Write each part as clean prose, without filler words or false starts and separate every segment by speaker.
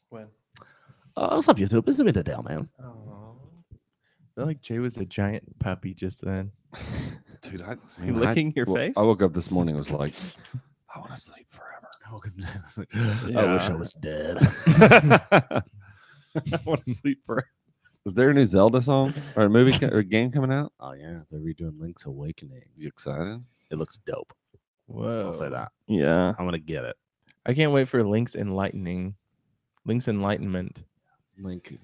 Speaker 1: When?
Speaker 2: What's up, YouTube? It's been a day, man.
Speaker 1: Oh, I feel like Jay was a giant puppy just then.
Speaker 3: Dude,
Speaker 4: He licking your face?
Speaker 3: I woke up this morning and was like, I want to sleep forever.
Speaker 2: I wish I was dead.
Speaker 4: I want to sleep forever.
Speaker 3: Was there a new Zelda song or a movie or a game coming out?
Speaker 2: Oh yeah, they're redoing Link's Awakening.
Speaker 3: You excited?
Speaker 2: It looks dope.
Speaker 1: Whoa.
Speaker 2: I'll say that.
Speaker 4: Yeah.
Speaker 2: I'm gonna get it.
Speaker 1: I can't wait for Link's Enlightenment.
Speaker 2: Link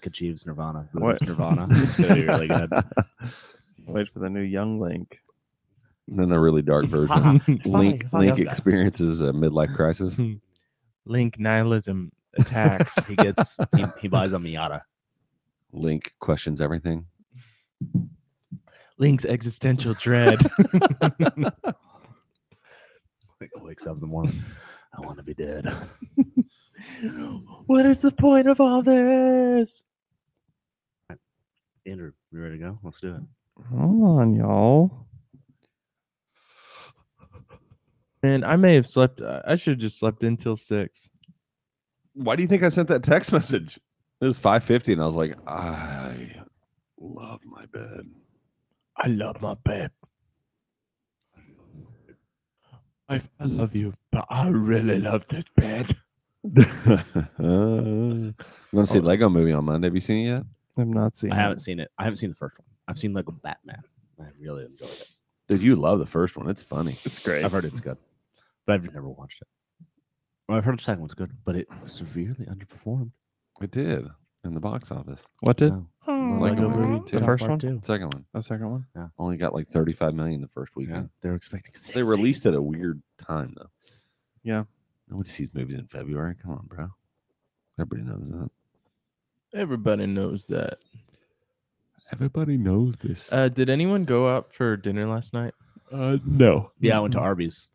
Speaker 2: achieves Nirvana.
Speaker 4: What?
Speaker 2: Nirvana? It's gonna be really good.
Speaker 4: Wait for the new Young Link.
Speaker 3: And then a really dark version. Link experiences a midlife crisis.
Speaker 1: Link nihilism attacks.
Speaker 2: he buys a Miata.
Speaker 3: Link questions everything.
Speaker 1: Link's existential dread.
Speaker 2: Link wakes up in the morning. I want to be dead.
Speaker 1: What is the point of all this?
Speaker 2: Andrew, you ready to go? Let's do it.
Speaker 4: Hold on, y'all.
Speaker 1: Man, I may have slept. I should have just slept until 6.
Speaker 3: Why do you think I sent that text message? It was 5:50, and I was like, I love my bed.
Speaker 1: I love my bed. I love you, but I really love this bed.
Speaker 3: I'm going to see Lego Movie on Monday. Have you seen it yet?
Speaker 4: I've not seen
Speaker 2: I
Speaker 4: it.
Speaker 2: haven't seen it. I haven't seen the first one. I've seen Lego Batman. I really enjoyed it.
Speaker 3: Dude, you love the first one. It's funny.
Speaker 4: It's great.
Speaker 2: I've heard it's good, but I've never watched it. Well, I've heard the second one's good, but it severely underperformed.
Speaker 3: It did in the box office.
Speaker 4: What did?
Speaker 2: No.
Speaker 3: Lego Movie
Speaker 4: The
Speaker 3: too.
Speaker 4: first
Speaker 2: Part
Speaker 4: one?
Speaker 2: two.
Speaker 3: Second one
Speaker 4: The second one?
Speaker 3: only got like 35 million the first
Speaker 2: Yeah,
Speaker 3: weekend.
Speaker 2: they're expecting 60.
Speaker 3: They released it at a weird time though.
Speaker 4: Yeah.
Speaker 3: Nobody sees movies in February. Come on, bro. Everybody knows that.
Speaker 1: Everybody knows that.
Speaker 3: Everybody knows this.
Speaker 1: Did anyone go out for dinner last night?
Speaker 3: No.
Speaker 2: Yeah, I went to Arby's.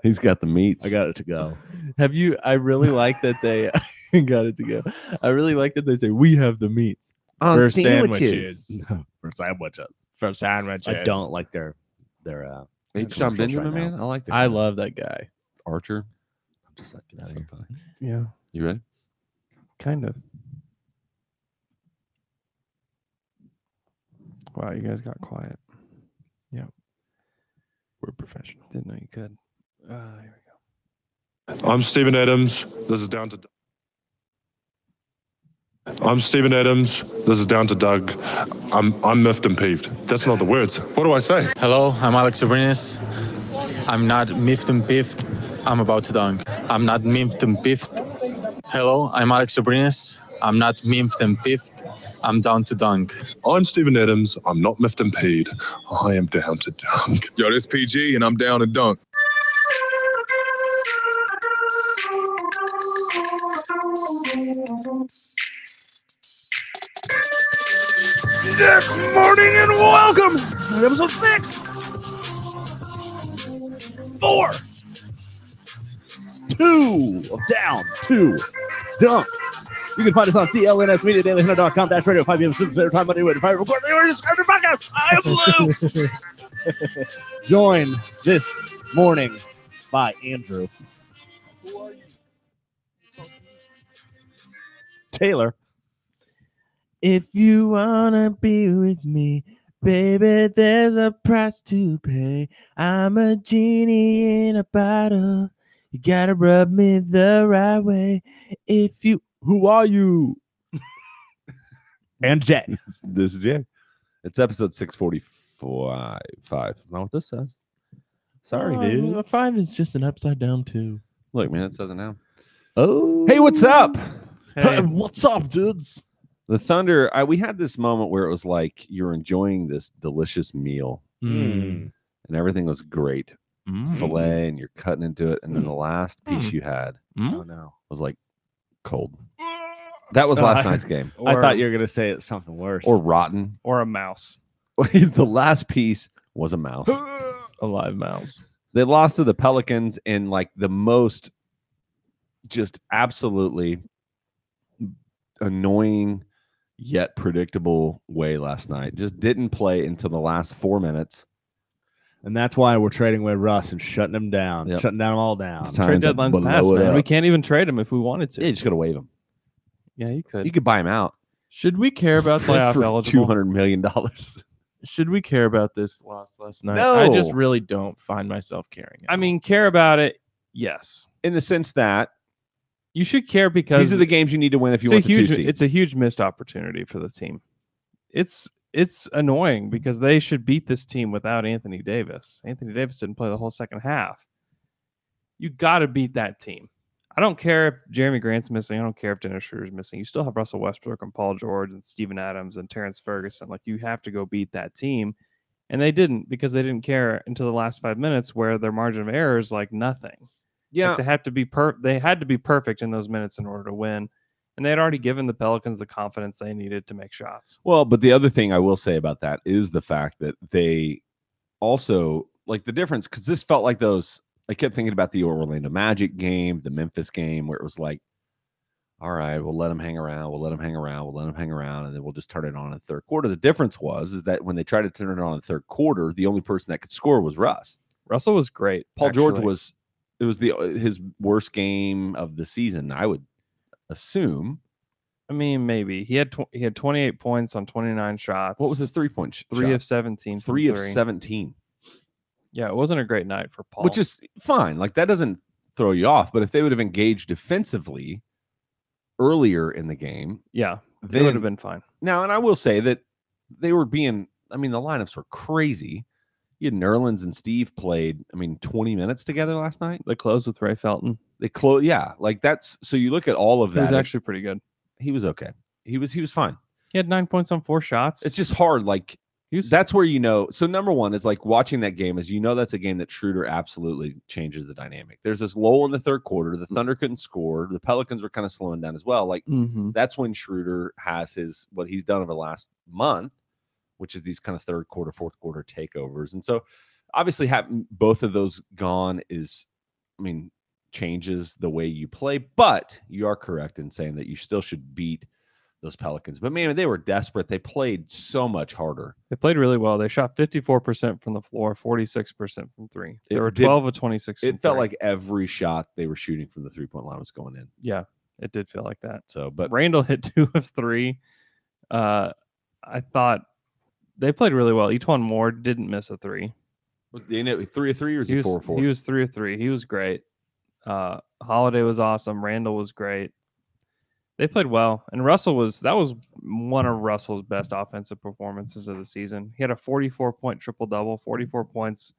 Speaker 3: He's got the meats.
Speaker 2: I got it to go.
Speaker 1: Have you? I really like that they got it to go. I really like that they say we have the meats
Speaker 3: on
Speaker 1: for
Speaker 3: sandwiches.
Speaker 1: sandwiches.
Speaker 2: For sandwiches.
Speaker 1: For sandwiches.
Speaker 2: I don't like their
Speaker 3: H. John
Speaker 2: commercials
Speaker 3: Benjamin,
Speaker 2: right now.
Speaker 3: man. I like that.
Speaker 1: I
Speaker 3: guy.
Speaker 1: love that guy.
Speaker 3: Archer.
Speaker 2: I'm just like, get out
Speaker 3: So
Speaker 2: of here.
Speaker 3: funny.
Speaker 4: Yeah.
Speaker 3: You ready?
Speaker 4: Kind of. Wow, you guys got quiet.
Speaker 1: We're professional.
Speaker 4: Didn't know you could. Here we go.
Speaker 5: I'm Stephen Adams. This is Down to I'm Stephen Adams. This is Down to Doug. I'm miffed and peeved. That's not the words. What do I say?
Speaker 6: Hello, I'm Alex Sabrinas. I'm not miffed and piffed. I'm about to dunk. I'm not miffed and piffed. Hello, I'm Alex Sabrinas. I'm not miffed and piffed. I'm down to dunk.
Speaker 5: I'm Stephen Adams. I'm not miffed and peeved. I am down to dunk.
Speaker 7: Yo, this PG and I'm down to dunk.
Speaker 2: Good morning and welcome to episode 6. 4. 2 of Down to Dunk. You can find us on CLNS Media Daily100.com. That's radio 5 p.m. Central Time Monday. Wait, if I record the order, describe your podcast. I am Blue. Joined this morning by Andrew. Who are you? Taylor.
Speaker 1: If you wanna be with me, baby, there's a price to pay. I'm a genie in a bottle. You gotta rub me the right way. If you, who are you?
Speaker 2: And Jay.
Speaker 3: This is Jay. It's episode 645.
Speaker 2: Not what this says. Sorry, dude.
Speaker 1: A 5 is just an upside down 2.
Speaker 3: Look, man, it says it now.
Speaker 2: Oh.
Speaker 3: Hey, what's up?
Speaker 1: Hey, what's up, dudes?
Speaker 3: The Thunder, we had this moment where it was like you're enjoying this delicious meal
Speaker 2: Mm.
Speaker 3: and everything was great. Filet, and you're cutting into it. And then the last piece you had
Speaker 2: Oh, no.
Speaker 3: was like cold. That was last night's game.
Speaker 2: I thought you were going to say it's something worse.
Speaker 3: Or rotten.
Speaker 4: Or a mouse.
Speaker 3: The last piece was a mouse.
Speaker 1: A live mouse.
Speaker 3: They lost to the Pelicans in like the most just absolutely annoying yet predictable way last night. Just didn't play until the last 4 minutes.
Speaker 2: And that's why we're trading away Russ and shutting him down,
Speaker 3: Yep.
Speaker 2: shutting them all down.
Speaker 3: It's time
Speaker 1: Trade
Speaker 3: to
Speaker 1: deadline's
Speaker 3: blow
Speaker 1: passed,
Speaker 3: it
Speaker 1: man.
Speaker 3: up.
Speaker 1: We can't even trade him if we wanted to.
Speaker 3: Yeah, you just got to waive him.
Speaker 1: Yeah, you could.
Speaker 3: You could buy him out
Speaker 1: Should we care about
Speaker 3: playoff
Speaker 1: this?
Speaker 3: for $200 million.
Speaker 1: Should we care about this loss last night?
Speaker 3: No.
Speaker 1: I just really don't find myself caring.
Speaker 3: I mean,
Speaker 1: care about it. Yes,
Speaker 3: in the sense that
Speaker 1: you should care because
Speaker 3: these are the games you need to win if you want the 2 seed.
Speaker 1: It's a huge missed opportunity for the team. It's annoying because they should beat this team without Anthony Davis. Anthony Davis didn't play the whole second half. You got to beat that team. I don't care if Jeremy Grant's missing. I don't care if Dennis Schroeder's missing. You still have Russell Westbrook and Paul George and Steven Adams and Terrence Ferguson. Like, you have to go beat that team. And they didn't, because they didn't care until the last 5 minutes, where their margin of error is like nothing.
Speaker 3: Yeah,
Speaker 1: Like, they had to be perfect in those minutes in order to win. And they had already given the Pelicans the confidence they needed to make shots.
Speaker 3: well, but the other thing I will say about that is the fact that they also, like, the difference, because this felt like those, I kept thinking about the Orlando Magic game, the Memphis game, where it was like, all right, we'll let them hang around, we'll let them hang around, we'll let them hang around, and then we'll just turn it on in the third quarter. The difference is that when they tried to turn it on in the third quarter, the only person that could score was Russ.
Speaker 1: Russell was great.
Speaker 3: Paul George
Speaker 1: actually.
Speaker 3: was his worst game of the season, I would assume.
Speaker 1: I mean, maybe he had 28 points on 29 shots.
Speaker 3: What was his 3-point shot?
Speaker 1: 3 of 17. from
Speaker 3: 3 of
Speaker 1: three.
Speaker 3: 17.
Speaker 1: Yeah, it wasn't a great night for Paul.
Speaker 3: Which is fine. Like, that doesn't throw you off. But if they would have engaged defensively earlier in the game,
Speaker 1: yeah, it
Speaker 3: then
Speaker 1: would have been fine.
Speaker 3: now, and I will say that they were being, I mean, the lineups were crazy. You had Nerlens and Steve played, 20 minutes together last night.
Speaker 1: They closed with Ray Felton.
Speaker 3: They close, yeah. Like, that's, so you look at all of
Speaker 1: He
Speaker 3: that.
Speaker 1: was actually pretty good.
Speaker 3: He was okay. He was fine.
Speaker 1: He had 9 points on 4 shots.
Speaker 3: It's just hard. Like,
Speaker 1: he was,
Speaker 3: that's where, so number one is like watching that game is, that's a game that Schroeder absolutely changes the dynamic. There's this lull in the third quarter. The Thunder couldn't score. The Pelicans were kind of slowing down as well. Like, that's when Schroeder has what he's done over the last month, which is these kind of third quarter, fourth quarter takeovers. And so obviously having both of those gone changes the way you play, but you are correct in saying that you still should beat those Pelicans. But man, they were desperate. They played so much harder.
Speaker 1: They played really well. They shot 54% from the floor, 46% from three. They were 12 of 26.
Speaker 3: It felt like every shot they were shooting from the 3-point line was going in.
Speaker 1: Yeah, it did feel like that.
Speaker 3: So, but
Speaker 1: Randall hit 2 of 3. I thought they played really well. Etuan Moore didn't miss a 3.
Speaker 3: 3 of 3 or was he 4 of 4?
Speaker 1: He was 3 of 3. He was great. Holiday was awesome. Randall was great. They played well, and that was one of Russell's best offensive performances of the season. He had a 44-point triple-double, 44 points,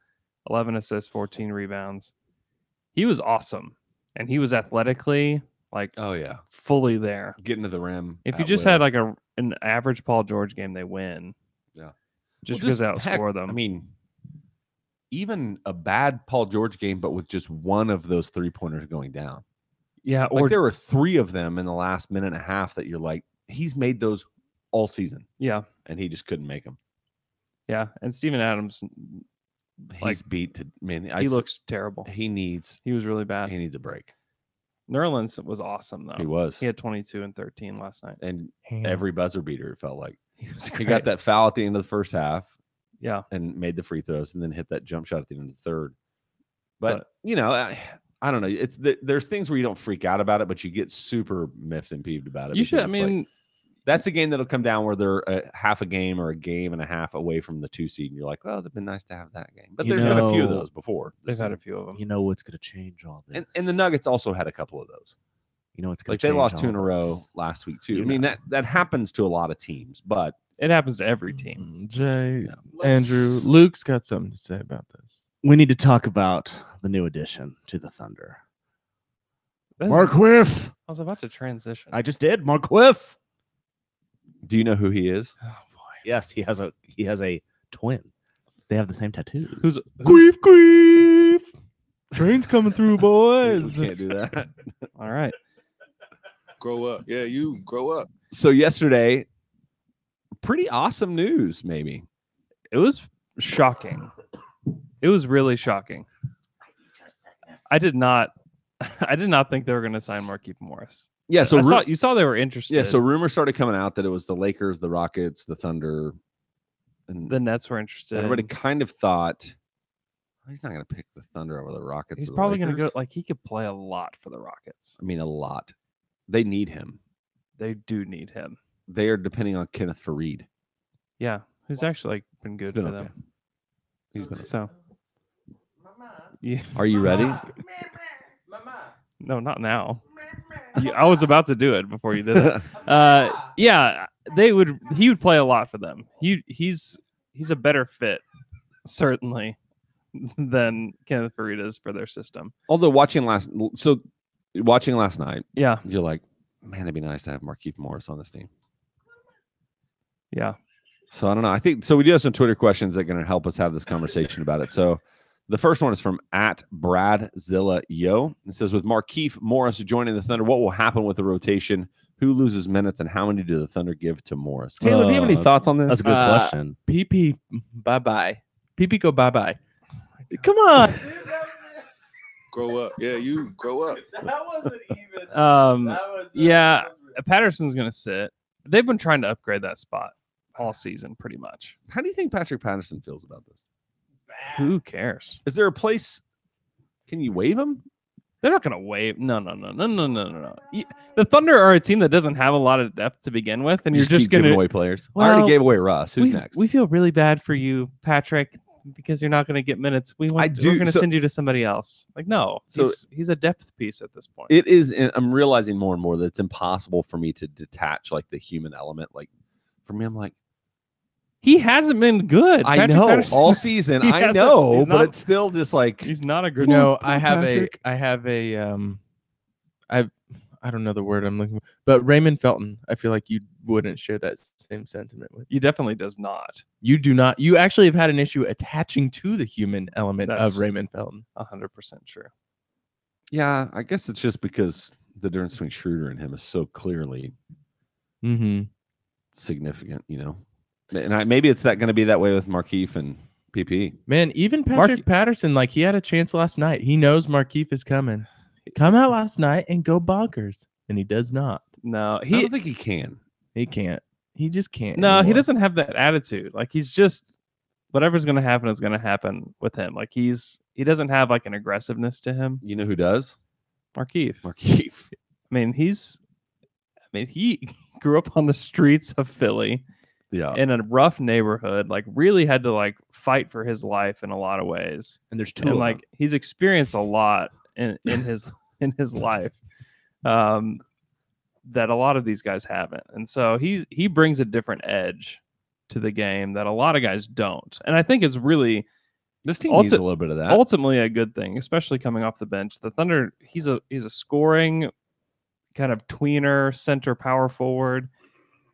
Speaker 1: 11 assists, 14 rebounds. He was awesome, and he was athletically fully there.
Speaker 3: Getting to the rim.
Speaker 1: If you just had like an average Paul George game, they win.
Speaker 3: Yeah,
Speaker 1: just because they outscore them.
Speaker 3: I mean, even a bad Paul George game, but with just one of those 3-pointers going down.
Speaker 1: Yeah,
Speaker 3: or there were 3 of them in the last minute and a half that you're like, he's made those all season.
Speaker 1: Yeah,
Speaker 3: and he just couldn't make them.
Speaker 1: Yeah, and Steven Adams,
Speaker 3: he's beat to man.
Speaker 1: He looks terrible.
Speaker 3: He
Speaker 1: was really bad.
Speaker 3: He needs a break.
Speaker 1: Nerlens was awesome though.
Speaker 3: He was.
Speaker 1: He had 22 and 13 last night,
Speaker 3: and every buzzer beater. It felt like
Speaker 1: he
Speaker 3: got that foul at the end of the first half.
Speaker 1: Yeah,
Speaker 3: and made the free throws, and then hit that jump shot at the end of the third. But I don't know. There's things where you don't freak out about it, but you get super miffed and peeved about it.
Speaker 1: You should.
Speaker 3: That's a game that'll come down where they're a half a game or a game and a half away from the 2 seed, and you're like, well, it'd been nice to have that game. But there's been a few of those before.
Speaker 1: They've had a few of them.
Speaker 2: You know what's going to change all this?
Speaker 3: And the Nuggets also had a couple of those.
Speaker 2: You know what's going
Speaker 3: like
Speaker 2: to
Speaker 3: they lost 2 in a row last week too. I mean that happens to a lot of teams, but
Speaker 1: it happens to every team. Jay, Andrew, Luke's got something to say about this.
Speaker 2: We need to talk about the new addition to the Thunder.
Speaker 1: Markieff. I was about to transition.
Speaker 2: I just did. Markieff.
Speaker 3: Do you know who he is?
Speaker 1: Oh boy.
Speaker 2: Yes, he has a twin. They have the same tattoos.
Speaker 1: Who's Queef? Train's coming through, boys.
Speaker 3: We can't do that.
Speaker 1: All right.
Speaker 7: Grow up. Yeah, you grow up.
Speaker 3: So yesterday, pretty awesome news, maybe.
Speaker 1: It was shocking. It was really shocking. I did not think they were going to sign Markieff Morris.
Speaker 3: Yeah, so
Speaker 1: you saw they were interested.
Speaker 3: Yeah, so rumors started coming out that it was the Lakers, the Rockets, the Thunder, and
Speaker 1: the Nets were interested.
Speaker 3: Everybody kind of thought He's not going to pick the Thunder over the Rockets.
Speaker 1: He's
Speaker 3: or the
Speaker 1: probably going to go.
Speaker 3: Lakers.
Speaker 1: Like he could play a lot for the Rockets.
Speaker 3: I mean, a lot. They need him.
Speaker 1: They do need him.
Speaker 3: They are depending on Kenneth Faried.
Speaker 1: Yeah, who's actually like been good
Speaker 3: been
Speaker 1: for
Speaker 3: okay.
Speaker 1: them.
Speaker 3: He's been.
Speaker 1: So, yeah.
Speaker 3: Are you ready?
Speaker 1: No, not now. I was about to do it before you did it. Yeah, he would play a lot for them. He's a better fit, certainly, than Kenneth Faried is for their system.
Speaker 3: Although watching last night,
Speaker 1: Yeah,
Speaker 3: you're like, man, it'd be nice to have Markieff Morris on this team.
Speaker 1: yeah.
Speaker 3: So I don't know. I think so. We do have some Twitter questions that are going to help us have this conversation about it. So the first one is from @BradZillaYo. It says, with Markieff Morris joining the Thunder, what will happen with the rotation? Who loses minutes and how many do the Thunder give to Morris? Taylor, do you have any thoughts on this?
Speaker 2: That's a good question.
Speaker 1: PP, bye-bye. PP go bye-bye. Come on.
Speaker 7: Grow up. Yeah, you grow up.
Speaker 1: That wasn't even. Yeah, Patterson's going to sit. They've been trying to upgrade that spot all season, pretty much.
Speaker 3: How do you think Patrick Patterson feels about this?
Speaker 1: Who cares?
Speaker 3: Is there a place? Can you waive him?
Speaker 1: They're not going to waive. No. The Thunder are a team that doesn't have a lot of depth to begin with, and you're just
Speaker 3: keep
Speaker 1: going
Speaker 3: giving
Speaker 1: to.
Speaker 3: away players. I
Speaker 1: Well,
Speaker 3: already gave away Russ. Who's
Speaker 1: we,
Speaker 3: next?
Speaker 1: We feel really bad for you, Patrick, because you're not going to get minutes. We're going to send you to somebody else. Like, no.
Speaker 3: So-
Speaker 1: he's a depth piece at this point.
Speaker 3: It is. I'm realizing more and more that it's impossible for me to detach like the human element. Like for me, I'm like,
Speaker 1: He hasn't been good.
Speaker 3: I
Speaker 1: Patrick
Speaker 3: know
Speaker 1: Patterson-
Speaker 3: all season.
Speaker 1: He
Speaker 3: I
Speaker 1: hasn't-
Speaker 3: know,
Speaker 1: he's
Speaker 3: but
Speaker 1: not-
Speaker 3: it's still just like
Speaker 1: He's not a good.
Speaker 8: You know,
Speaker 1: Poor
Speaker 8: I have
Speaker 1: Patrick.
Speaker 8: I don't know the word I'm looking for, but Raymond Felton, I feel like you wouldn't share that same sentiment with.
Speaker 1: He definitely does not.
Speaker 8: You do not. You actually have had an issue attaching to the human element
Speaker 1: That's-
Speaker 8: of Raymond Felton.
Speaker 1: 100% true.
Speaker 3: yeah. I guess it's just because the difference between Schroeder and him is so clearly
Speaker 8: Mm-hmm.
Speaker 3: significant. You know, and maybe it's going to be that way with Markieff and PP.
Speaker 8: Man, even Patrick Patterson, like he had a chance last night. He knows Markieff is coming. Come out last night and go bonkers, and he does not.
Speaker 1: No,
Speaker 3: I
Speaker 1: he
Speaker 3: don't think he can.
Speaker 8: He can't. He just can't.
Speaker 1: no, he
Speaker 8: anymore.
Speaker 1: doesn't have that attitude. Like he's just whatever's going to happen is going to happen with him. Like he doesn't have like an aggressiveness to him.
Speaker 3: You know who does?
Speaker 1: Markieff.
Speaker 3: Markieff.
Speaker 1: He grew up on the streets of Philly
Speaker 3: Yeah.
Speaker 1: in a rough neighborhood. Like really had to like fight for his life in a lot of ways.
Speaker 2: And there's two
Speaker 1: And
Speaker 2: of
Speaker 1: like
Speaker 2: them.
Speaker 1: he's experienced a lot in his life that a lot of these guys haven't, and so he brings a different edge to the game that a lot of guys don't, and I think it's really
Speaker 3: This team needs a little bit of that.
Speaker 1: ultimately a good thing, especially coming off the bench. The Thunder, he's a scoring kind of tweener center power forward.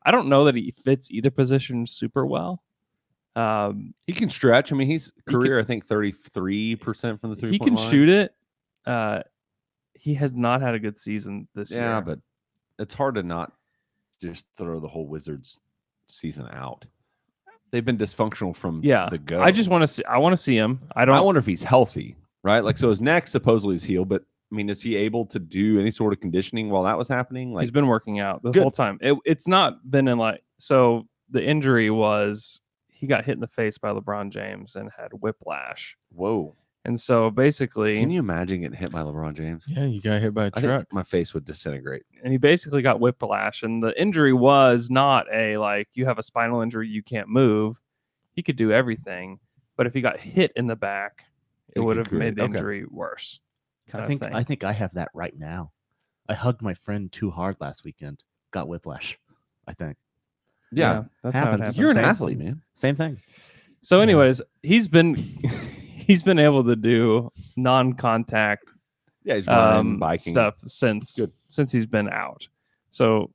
Speaker 1: I don't know that he fits either position super well.
Speaker 3: He can stretch. I mean, he's career, I think 33% from the 3-point
Speaker 1: He can
Speaker 3: line.
Speaker 1: shoot it. He has not had a good season this year.
Speaker 3: Yeah, but it's hard to not just throw the whole Wizards season out. They've been dysfunctional from the go.
Speaker 1: I just want to see. I want to see him. I
Speaker 3: wonder if he's healthy, right? Like, so his neck supposedly is healed, but I mean, is he able to do any sort of conditioning while that was happening? Like,
Speaker 1: he's been working out the
Speaker 3: Good.
Speaker 1: whole time. It's not been in like so. The injury was he got hit in the face by LeBron James and had whiplash.
Speaker 3: whoa.
Speaker 1: And so basically,
Speaker 3: Can you imagine getting hit by LeBron James?
Speaker 8: Yeah, you got hit by a
Speaker 3: I
Speaker 8: truck.
Speaker 3: think my face would disintegrate.
Speaker 1: and he basically got whiplash, and the injury was not a like you have a spinal injury, you can't move. He could do everything, but if he got hit in the back, it
Speaker 3: It
Speaker 1: would
Speaker 3: could
Speaker 1: have made the
Speaker 3: create- okay.
Speaker 1: injury worse. Kind
Speaker 2: I
Speaker 1: of
Speaker 2: think
Speaker 1: thing.
Speaker 2: I think I have that right now. I hugged my friend too hard last weekend. Got whiplash. I think.
Speaker 3: Yeah.
Speaker 1: that's how it
Speaker 2: happens.
Speaker 1: happens.
Speaker 3: You're an
Speaker 2: Same.
Speaker 3: athlete, man.
Speaker 2: Same thing.
Speaker 1: So, anyways, he's been able to do non-contact
Speaker 3: Yeah, he's running, biking.
Speaker 1: stuff since
Speaker 3: Good.
Speaker 1: he's been out. So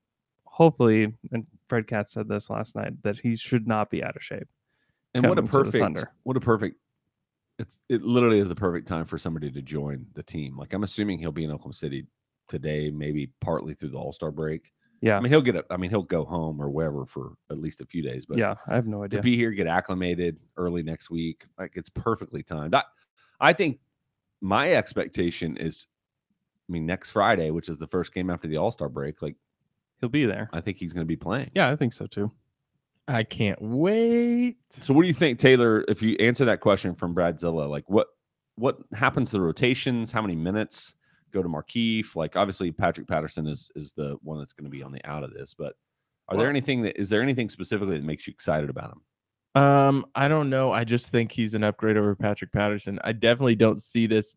Speaker 1: hopefully, and Fred Katz said this last night that he should not be out of shape.
Speaker 3: And what a
Speaker 1: coming to the
Speaker 3: perfect,
Speaker 1: Thunder.
Speaker 3: it literally is the perfect time for somebody to join the team. Like, I'm assuming he'll be in Oklahoma City today, maybe partly through the All-Star break.
Speaker 1: Yeah,
Speaker 3: I mean, he'll go home or wherever for at least a few days, but
Speaker 1: yeah, I have no
Speaker 3: to
Speaker 1: idea.
Speaker 3: be here, get acclimated early next week, like it's perfectly timed. I think my expectation is, I mean, next Friday, which is the first game after the All-Star break, like
Speaker 1: He'll be there.
Speaker 3: I think he's going to be playing.
Speaker 1: Yeah, I think so too.
Speaker 8: I can't wait.
Speaker 3: So what do you think, Taylor, if you answer that question from Bradzilla, like what what happens to the rotations? How many minutes go to Markieff? Like obviously Patrick Patterson is the one that's going to be on the out of this, but is there anything specifically that makes you excited about him?
Speaker 8: I don't know. I just think he's an upgrade over Patrick Patterson. I definitely don't see this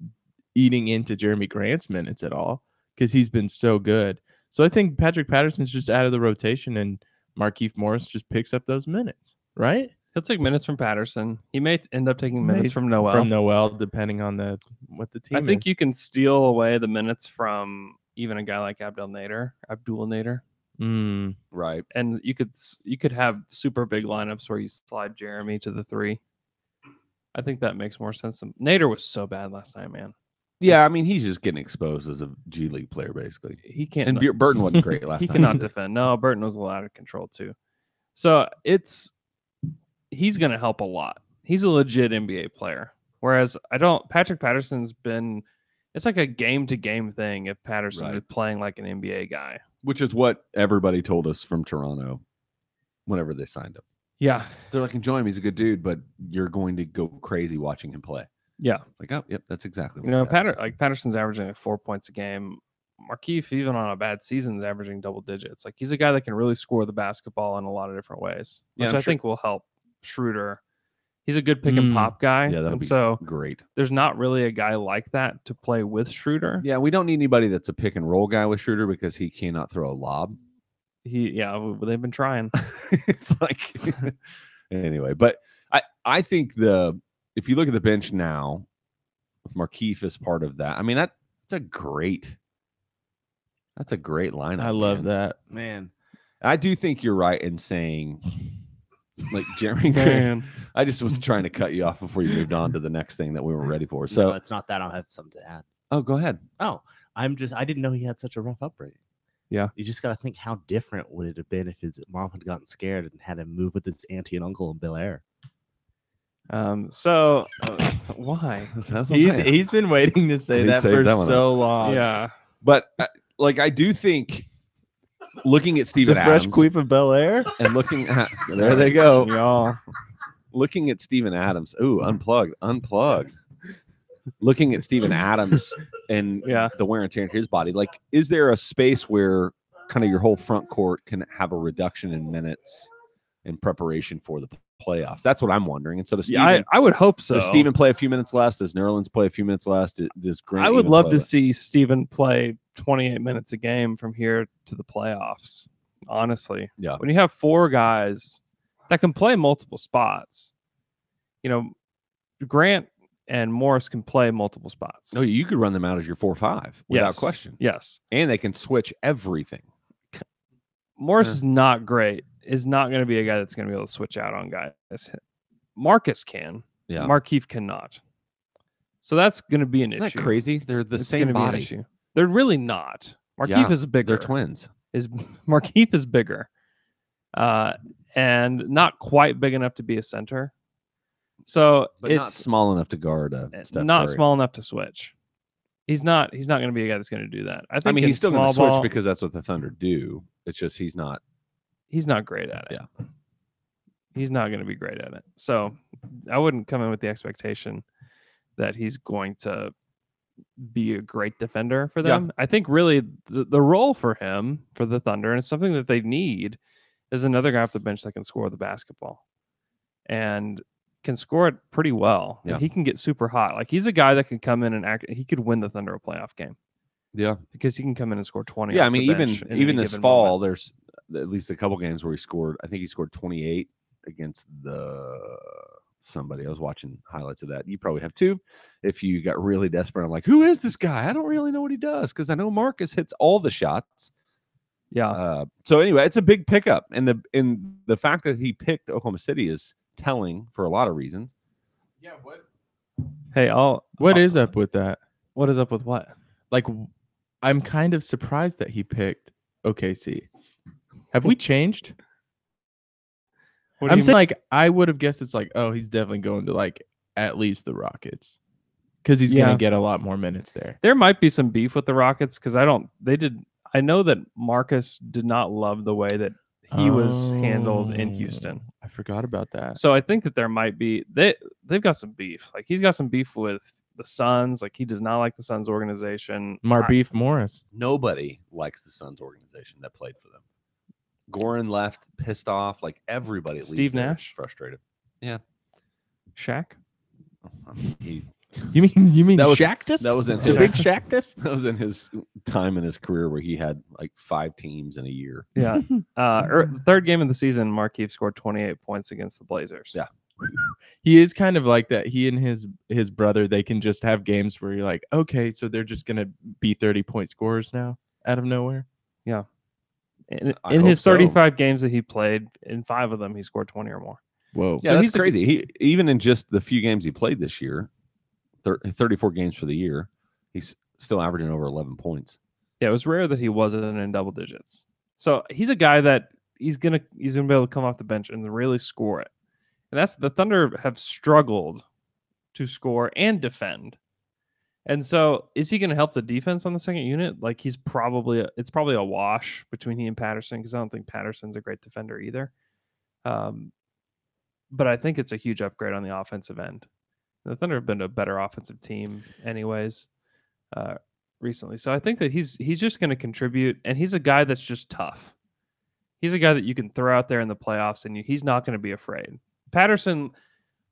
Speaker 8: eating into Jeremy Grant's minutes at all because he's been so good. So I think Patrick Patterson's just out of the rotation and Markieff Morris just picks up those minutes, right?
Speaker 9: He'll take minutes from Patterson. He may end up taking minutes from Noel.
Speaker 8: From Noel, depending on what the team
Speaker 9: I think
Speaker 8: is.
Speaker 9: you can steal away the minutes from even a guy like Abdul Nader.
Speaker 3: Right.
Speaker 9: And you could have super big lineups where you slide Jeremy to the 3. I think that makes more sense. Nader was so bad last night, man.
Speaker 3: Yeah, I mean he's just getting exposed as a G League player basically.
Speaker 9: He can't.
Speaker 3: And Burton wasn't great last
Speaker 9: he
Speaker 3: night.
Speaker 9: He cannot defend. No, Burton was a lot out of control too. So he's going to help a lot. He's a legit NBA player. Whereas Patrick Patterson's been. It's like a game-to-game thing if Patterson is playing like an NBA guy.
Speaker 3: Which is what everybody told us from Toronto whenever they signed him.
Speaker 9: Yeah.
Speaker 3: They're like, enjoy him. He's a good dude, but you're going to go crazy watching him play.
Speaker 9: Yeah.
Speaker 3: Like, oh, yep, that's exactly what
Speaker 9: Patterson's averaging like 4 points a game. Markieff, even on a bad season, is averaging double digits. Like, he's a guy that can really score the basketball in a lot of different ways, which I think will help Schroeder. He's a good pick and pop guy.
Speaker 3: Yeah, that'll be great.
Speaker 9: There's not really a guy like that to play with Schroeder.
Speaker 3: Yeah, we don't need anybody that's a pick and roll guy with Schroeder because he cannot throw a lob.
Speaker 9: They've been trying.
Speaker 3: It's like anyway, but I think if you look at the bench now, with Markieff as part of that, I mean that's a great lineup.
Speaker 8: I love that,
Speaker 2: man.
Speaker 3: I do think you're right in saying. Like Jeremy Grant. I just was trying to cut you off before you moved on to the next thing that we were ready for. So
Speaker 2: no, it's not that. I'll have something to add.
Speaker 3: Oh, go ahead.
Speaker 2: Oh, I didn't know he had such a rough upbringing.
Speaker 9: Yeah.
Speaker 2: You just got to think how different would it have been if his mom had gotten scared and had him move with his auntie and uncle in Bel Air.
Speaker 9: Why?
Speaker 8: He's been waiting to say that for so long.
Speaker 9: Yeah.
Speaker 3: But I do think looking at Steven Adams,
Speaker 8: Fresh Queef of Bel Air,
Speaker 3: and looking at there they go,
Speaker 9: y'all.
Speaker 3: Looking at Steven Adams, unplugged. Looking at Steven Adams and the wear and tear in his body, like, is there a space where kind of your whole front court can have a reduction in minutes in preparation for the playoffs? That's what I'm wondering. Instead of Steven,
Speaker 9: I would hope so.
Speaker 3: Does Steven play a few minutes less? Does Nerlens play a few minutes less? Does Grant?
Speaker 9: I would love to see Steven play 28 minutes a game from here to the playoffs. Honestly,
Speaker 3: yeah.
Speaker 9: When you have 4 guys that can play multiple spots, Grant and Morris can play multiple spots.
Speaker 3: No, you could run them out as your 4-5 without question.
Speaker 9: Yes,
Speaker 3: and they can switch everything.
Speaker 9: Morris is not great. Is not going to be a guy that's going to be able to switch out on guys. Marcus can.
Speaker 3: Yeah.
Speaker 9: Markieff cannot. So that's going to be an issue.
Speaker 3: Isn't that crazy? They're the same body.
Speaker 9: Issue. They're really not. Markieff is bigger.
Speaker 3: They're twins.
Speaker 9: Markieff is bigger, and not quite big enough to be a center. So
Speaker 3: but not small enough to guard a Steph
Speaker 9: not
Speaker 3: Curry.
Speaker 9: Small enough to switch. He's not going to be a guy that's going to do that. I mean,
Speaker 3: he's still going to switch because that's what the Thunder do. It's just he's not
Speaker 9: great at it.
Speaker 3: Yeah.
Speaker 9: He's not going to be great at it. So I wouldn't come in with the expectation that he's going to be a great defender for them. Yeah. I think really the role for him, for the Thunder, and it's something that they need, is another guy off the bench that can score the basketball and can score it pretty well.
Speaker 3: Yeah.
Speaker 9: He can get super hot. Like, he's a guy that can come in and he could win the Thunder a playoff game.
Speaker 3: Yeah.
Speaker 9: Because he can come in and score 20.
Speaker 3: Yeah, I mean, even this fall,
Speaker 9: moment.
Speaker 3: There's at least a couple games where he scored 28 against somebody. I was watching highlights of that. You probably have too. If you got really desperate, I'm like, who is this guy? I don't really know what he does, because I know Marcus hits all the shots.
Speaker 9: Yeah.
Speaker 3: So anyway, it's a big pickup, and the fact that he picked Oklahoma City is telling for a lot of reasons.
Speaker 9: Yeah. What? Hey,
Speaker 8: what is up with that?
Speaker 9: What is up with what?
Speaker 8: Like, I'm kind of surprised that he picked OKC. Have we changed? I'm saying, like, I would have guessed it's like, oh, he's definitely going to, like, at least the Rockets, because he's going to get a lot more minutes there.
Speaker 9: There might be some beef with the Rockets, because I know that Marcus did not love the way that he was handled in Houston.
Speaker 8: I forgot about that.
Speaker 9: So I think that there might be they've got some beef. Like, he's got some beef with the Suns. Like, he does not like the Suns organization.
Speaker 8: Markieff Morris.
Speaker 3: Nobody likes the Suns organization that played for them. Goran left pissed off. Like everybody.
Speaker 9: Steve
Speaker 3: leaves there
Speaker 9: Nash?
Speaker 3: frustrated.
Speaker 9: Shaq?
Speaker 3: He
Speaker 8: You mean
Speaker 3: That was-
Speaker 8: Shactus?
Speaker 3: that was in
Speaker 8: the
Speaker 3: his-
Speaker 8: big Shactus?
Speaker 3: that was in his time in his career where he had like 5 teams in a year.
Speaker 9: Yeah. Third game of the season, Markieff scored 28 points against the Blazers.
Speaker 3: Yeah.
Speaker 8: He is kind of like that. He and his brother, they can just have games where you're like, okay, so they're just gonna be 30-point scorers now out of nowhere.
Speaker 9: In
Speaker 3: I
Speaker 9: in
Speaker 3: hope
Speaker 9: his
Speaker 3: so.
Speaker 9: 35 games that he played, in 5 of them, he scored 20 or more.
Speaker 8: Whoa.
Speaker 3: Yeah,
Speaker 9: So
Speaker 3: that's
Speaker 9: he's a-
Speaker 3: crazy. He even in just the few games he played this year, 34 games for the year, he's still averaging over 11 points.
Speaker 9: Yeah, it was rare that he wasn't in double digits. So he's a guy that he's gonna be able to come off the bench and really score it. And that's the Thunder have struggled to score and defend. And so is he going to help the defense on the second unit? Like, it's probably a wash between he and Patterson, because I don't think Patterson's a great defender either. But I think it's a huge upgrade on the offensive end. The Thunder have been a better offensive team anyways recently. So I think that he's just going to contribute, and he's a guy that's just tough. He's a guy that you can throw out there in the playoffs, and he's not going to be afraid. Patterson,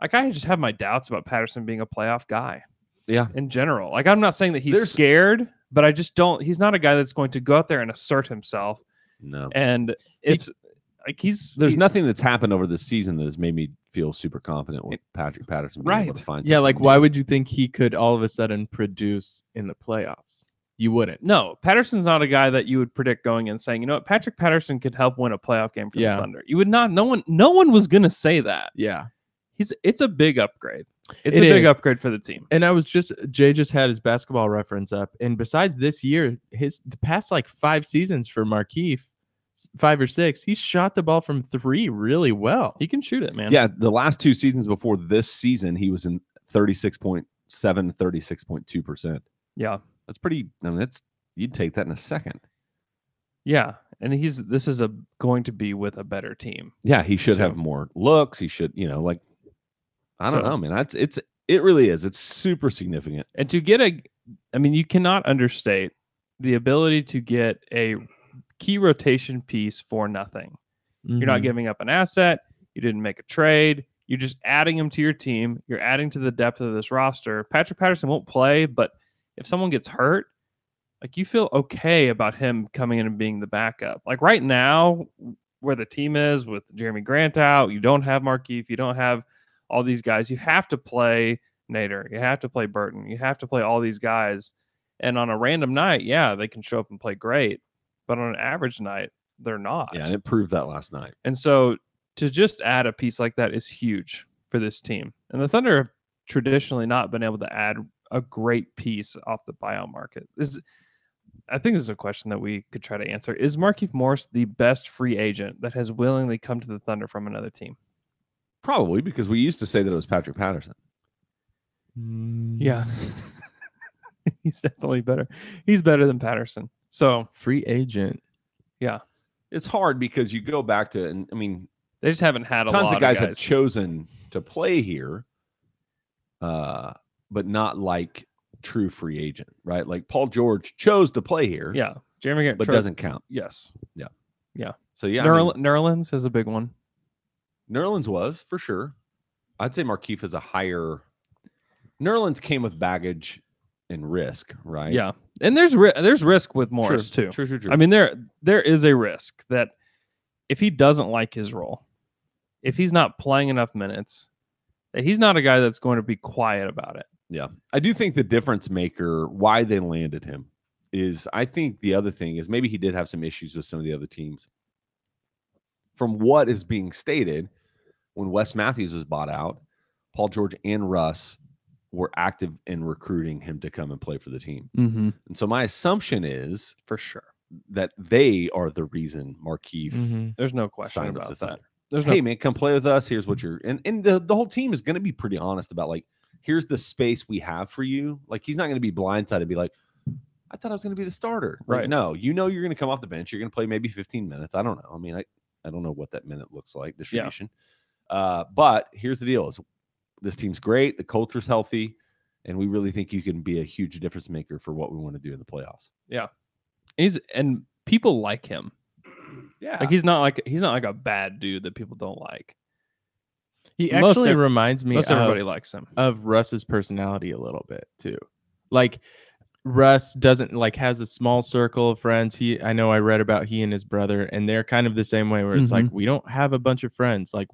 Speaker 9: like, I just have my doubts about Patterson being a playoff guy.
Speaker 3: Yeah.
Speaker 9: In general. Like, I'm not saying that he's
Speaker 3: There's-
Speaker 9: scared, but I just don't. He's not a guy that's going to go out there and assert himself.
Speaker 3: No.
Speaker 9: And it's like
Speaker 3: There's nothing that's happened over this season that has made me feel super confident with Patrick Patterson being able to
Speaker 9: Right.
Speaker 3: find
Speaker 8: Yeah, like
Speaker 3: something
Speaker 8: why
Speaker 3: new.
Speaker 8: would you think he could all of a sudden produce in the playoffs? You wouldn't.
Speaker 9: No, Patterson's not a guy that you would predict going in saying, you know what, Patrick Patterson could help win a playoff game for
Speaker 8: Yeah.
Speaker 9: the Thunder. You would not. No one was going to say that.
Speaker 8: Yeah.
Speaker 9: It's a big upgrade. It's
Speaker 8: It
Speaker 9: a big
Speaker 8: is.
Speaker 9: upgrade for the team.
Speaker 8: And Jay just had his basketball reference up. And besides this year, the past like 5 seasons for Markieff, 5 or 6, he's shot the ball from 3 really well.
Speaker 9: He can shoot it, man.
Speaker 3: Yeah, the last 2 seasons before this season, he was in 36.7, 36.2%.
Speaker 9: Yeah.
Speaker 3: That's pretty. I mean, you'd take that in a second.
Speaker 9: Yeah. And this is going to be with a better team.
Speaker 3: Yeah, he should
Speaker 9: So-
Speaker 3: have more looks. He should, like, I don't
Speaker 9: So-
Speaker 3: know, man. It really is. It's super significant.
Speaker 9: And to get you cannot understate the ability to get a key rotation piece for nothing. You're not
Speaker 8: Mhm.
Speaker 9: giving up an asset. You didn't make a trade. You're just adding him to your team. You're adding to the depth of this roster. Patrick Patterson won't play, but if someone gets hurt, like, you feel okay about him coming in and being the backup. Like, right now, where the team is with Jeremy Grant out, you don't have Markieff, you don't have all these guys. You have to play Nader. You have to play Burton. You have to play all these guys. And on a random night, yeah, they can show up and play great. But on an average night, they're not.
Speaker 3: Yeah, and it proved that last night.
Speaker 9: And so to just add a piece like that is huge for this team. And the Thunder have traditionally not been able to add a great piece off the buyout market. I think this is a question that we could try to answer. Is Markieff Morris the best free agent that has willingly come to the Thunder from another team?
Speaker 3: Probably because we used to say that it was Patrick Patterson.
Speaker 9: Yeah. He's definitely better. He's better than Patterson. So
Speaker 8: Free agent.
Speaker 3: It's hard because you go back to, and I mean,
Speaker 9: they just haven't had a
Speaker 3: tons
Speaker 9: lot
Speaker 3: of guys have chosen to play here, but not like true free agent, right? Like Paul George chose to play here,
Speaker 9: Yeah. Jeremy Grant
Speaker 3: but doesn't count.
Speaker 9: Yes.
Speaker 3: So yeah,
Speaker 9: Nerlens is a big one.
Speaker 3: Nerlens was for sure. I'd say Markieff is a higher. Nerlens came with baggage and risk, right?
Speaker 9: Yeah. And there's risk with Morris too.
Speaker 3: True.
Speaker 9: I mean, there is a risk that if he doesn't like his role, if he's not playing enough minutes, that he's not a guy that's going to be quiet about it.
Speaker 3: Yeah. I do think the difference maker, why they landed him, is I think the other thing is maybe he did have some issues with some of the other teams. From what is being stated, when Wes Matthews was bought out, Paul George and Russ were active in recruiting him to come and play for the team.
Speaker 9: Mm-hmm.
Speaker 3: And so my assumption is
Speaker 9: For sure.
Speaker 3: that they are the reason Markieff
Speaker 8: Mhm.
Speaker 9: There's no question
Speaker 3: signed with
Speaker 9: about
Speaker 3: the
Speaker 9: that.
Speaker 3: Thunder.
Speaker 9: There's no
Speaker 3: Hey man, come play with us. Here's what you're and the whole team is going to be pretty honest about, like, here's the space we have for you. Like, he's not going to be blindsided and be like, I thought I was going to be the starter. Like,
Speaker 9: Right.
Speaker 3: no, you're going to come off the bench. You're going to play maybe 15 minutes. I don't know. I mean, I don't know what that minute looks like, distribution. But here's the deal: is this team's great. The culture's healthy, and we really think you can be a huge difference maker for what we want to do in the playoffs.
Speaker 9: And people like him.
Speaker 3: Yeah,
Speaker 9: Like he's not like a bad dude that people don't like.
Speaker 8: He
Speaker 9: Most
Speaker 8: actually
Speaker 9: ev-
Speaker 8: reminds me
Speaker 9: Most everybody
Speaker 8: of,
Speaker 9: likes him.
Speaker 8: of Russ's personality a little bit too. Like Russ doesn't like has a small circle of friends. I know I read about he and his brother, and they're kind of the same way where it's like we don't have a bunch of friends. Like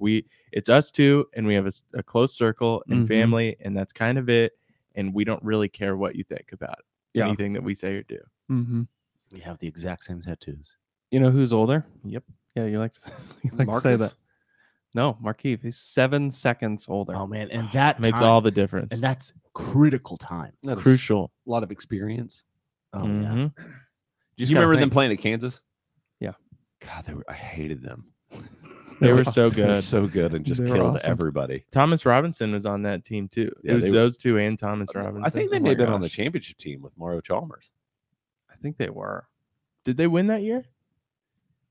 Speaker 8: it's us two, and we have a close circle and family, and that's kind of it. And we don't really care what you think about anything that we say or do.
Speaker 9: Mm-hmm.
Speaker 2: We have the exact same tattoos.
Speaker 9: You know who's older?
Speaker 8: Yep.
Speaker 9: Yeah, you like to say that. No, Markieff. He's 7 seconds older.
Speaker 2: Oh man, and that
Speaker 8: Makes
Speaker 2: time-
Speaker 8: all the difference.
Speaker 2: and that's critical time.
Speaker 3: That is
Speaker 8: Crucial.
Speaker 3: a lot of experience.
Speaker 2: Oh
Speaker 8: Mhm.
Speaker 2: yeah.
Speaker 3: Do you remember them playing at Kansas?
Speaker 9: Yeah.
Speaker 3: God, I hated them.
Speaker 8: They were so
Speaker 3: They were
Speaker 8: good.
Speaker 3: so good and just
Speaker 9: They were
Speaker 3: killed
Speaker 9: awesome.
Speaker 3: everybody.
Speaker 8: Thomas Robinson was on that team too.
Speaker 3: Yeah,
Speaker 8: It was
Speaker 3: they-
Speaker 8: those two and Thomas Robinson.
Speaker 3: I think they
Speaker 9: Oh
Speaker 3: may have
Speaker 9: my
Speaker 3: been on the
Speaker 9: gosh.
Speaker 3: championship team with Mario Chalmers.
Speaker 9: I think they were.
Speaker 8: Did they win that year?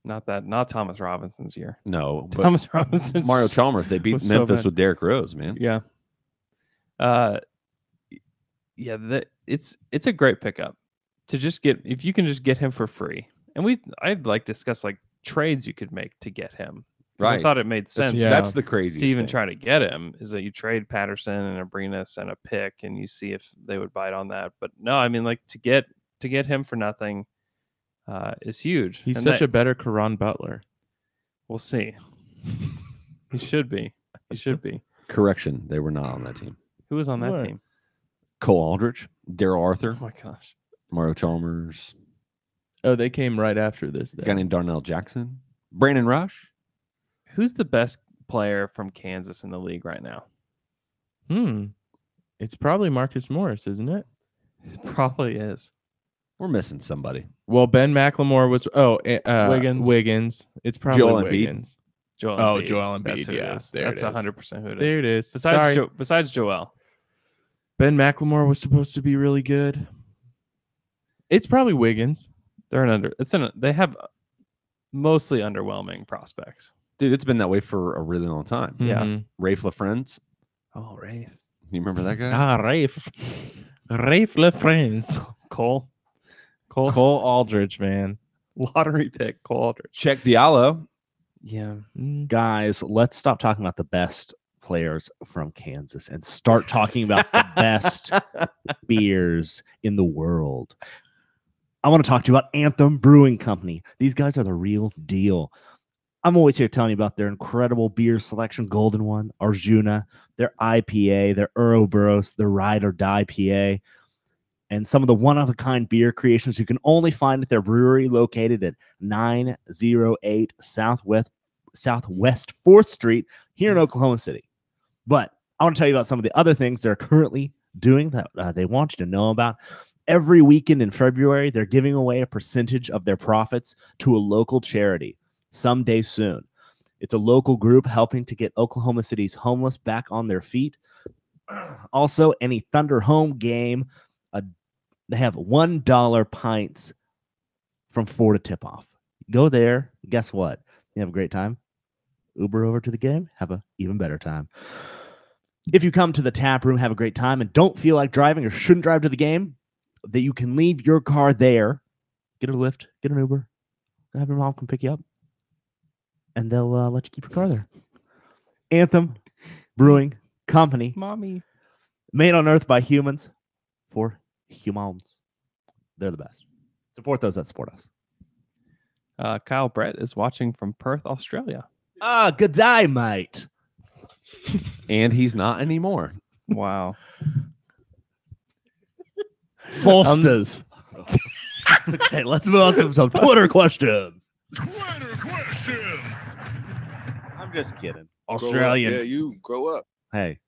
Speaker 9: Not Thomas Robinson's year.
Speaker 3: No, but
Speaker 9: Thomas Robinson.
Speaker 3: Mario Chalmers. They beat
Speaker 9: was so
Speaker 3: Memphis
Speaker 9: bad.
Speaker 3: with Derrick Rose, man.
Speaker 9: Yeah. Yeah, it's a great pickup to just get if you can just get him for free. And I'd like discuss like trades you could make to get him. 'Cause I
Speaker 3: Right.
Speaker 9: thought it made sense
Speaker 3: That's the craziest
Speaker 9: to even
Speaker 3: thing.
Speaker 9: try to get him is that you trade Patterson and Abrinas and a pick and you see if they would bite on that. But no, I mean like to get him for nothing is huge.
Speaker 8: He's
Speaker 9: And
Speaker 8: such
Speaker 9: that-
Speaker 8: a better Karan Butler.
Speaker 9: We'll see. He should be. He should be.
Speaker 3: Correction, they were not on that team.
Speaker 9: Who was on that
Speaker 8: What?
Speaker 9: team?
Speaker 3: Cole Aldrich, Daryl Arthur,
Speaker 9: Oh my gosh.
Speaker 3: Mario Chalmers,
Speaker 8: Oh, they came right after this.
Speaker 3: a guy
Speaker 8: Then.
Speaker 3: named Darnell Jackson, Brandon Rush.
Speaker 9: Who's the best player from Kansas in the league right now?
Speaker 8: It's probably Markieff Morris, isn't it?
Speaker 9: It probably is.
Speaker 3: We're missing somebody.
Speaker 8: Well, Ben McLemore was.
Speaker 9: Wiggins.
Speaker 8: Wiggins. It's probably
Speaker 3: Joel Embiid.
Speaker 8: Wiggins.
Speaker 9: Joel
Speaker 8: Oh,
Speaker 9: Embiid.
Speaker 8: Joel Embiid,
Speaker 9: That's who
Speaker 8: yeah.
Speaker 9: it is.
Speaker 8: There it
Speaker 9: That's
Speaker 8: is.
Speaker 9: 100% who it is.
Speaker 8: There it is. Sorry.
Speaker 9: Besides Joel.
Speaker 8: Ben McLemore was supposed to be really good. It's probably Wiggins.
Speaker 9: They have mostly underwhelming prospects.
Speaker 3: Dude, it's been that way for a really long time.
Speaker 9: Yeah.
Speaker 8: Mhm.
Speaker 3: Rafe LaFrance.
Speaker 9: Oh, Rafe.
Speaker 3: You remember that guy?
Speaker 8: Ah, Rafe. Rafe LaFrance.
Speaker 9: Cole
Speaker 8: Cole Aldridge, man.
Speaker 9: lottery pick, Cole Aldrich.
Speaker 3: Check Diallo.
Speaker 9: Yeah.
Speaker 2: Guys, let's stop talking about the best players from Kansas and start talking about the best beers in the world. I want to talk to you about Anthem Brewing Company. These guys are the real deal. I'm always here telling you about their incredible beer selection, Golden One, Arjuna, their IPA, their Ouroboros, their Ride or Die PA, and some of the one-of-a-kind beer creations you can only find at their brewery located at 908 Southwest 4th Street here in Oklahoma City. But I want to tell you about some of the other things they're currently doing that they want you to know about. Every weekend in February, they're giving away a percentage of their profits to a local charity someday soon. It's a local group helping to get Oklahoma City's homeless back on their feet. Also, any Thunder home game, they have $1 pints from 4 to tip off. Go there. Guess what? You have a great time. Uber over to the game. Have a even better time. If you come to the tap room, have a great time, and don't feel like driving or shouldn't drive to the game, that you can leave your car there, get a Lyft, get an Uber, have your mom come pick you up, and they'll let you keep your car there. Anthem Brewing Company,
Speaker 9: Mommy.
Speaker 2: made on earth by humans for humans. They're the best. Support those that support us.
Speaker 9: Kyle Brett is watching from Perth, Australia.
Speaker 2: Good day, mate.
Speaker 3: And he's not anymore.
Speaker 9: Wow.
Speaker 2: Foster's. Okay, let's move on to some Twitter questions.
Speaker 5: Twitter questions.
Speaker 2: I'm just kidding.
Speaker 7: Grow up.
Speaker 2: Australian.
Speaker 7: Yeah, you grow up.
Speaker 2: Hey,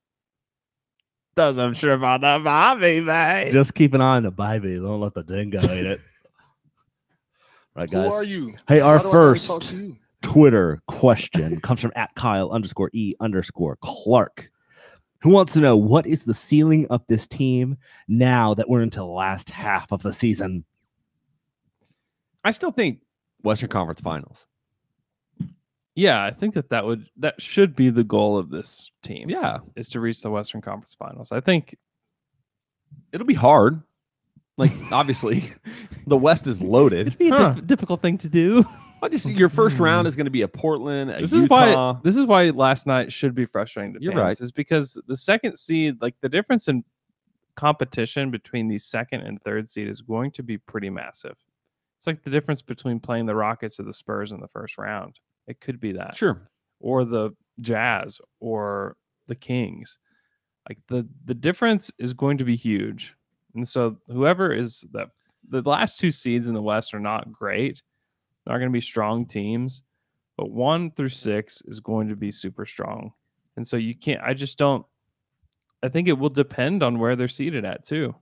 Speaker 8: Does I'm sure about that, Bobby, man.
Speaker 2: just keep an eye on the baby. Don't let the dingo eat it. Right, guys.
Speaker 7: Who are you?
Speaker 2: Hey, our
Speaker 7: Why do I gotta talk
Speaker 2: first
Speaker 7: to you?
Speaker 2: Twitter question comes from @Kyle_E_Clark, who wants to know what is the ceiling of this team now that we're into the last half of the season.
Speaker 3: I still think Western Conference Finals.
Speaker 9: Yeah, I think that should be the goal of this team.
Speaker 3: Yeah.
Speaker 9: Is to reach the Western Conference Finals. I think
Speaker 3: It'll be hard. Like, obviously, the West is loaded.
Speaker 9: It'd be a difficult thing to do.
Speaker 3: I just your first round is going to be a Portland, a
Speaker 9: This
Speaker 3: Utah.
Speaker 9: is why last night should be frustrating to
Speaker 3: You're
Speaker 9: fans.
Speaker 3: right.
Speaker 9: Is because the second seed, like the difference in competition between the second and third seed is going to be pretty massive. It's like the difference between playing the Rockets or the Spurs in the first round. It could be that.
Speaker 3: Sure.
Speaker 9: Or the Jazz or the Kings. Like the difference is going to be huge. And so whoever is the last two seeds in the West are not great. They're going to be strong teams, but 1 through 6 is going to be super strong. And so you can't, I think it will depend on where they're seated at too.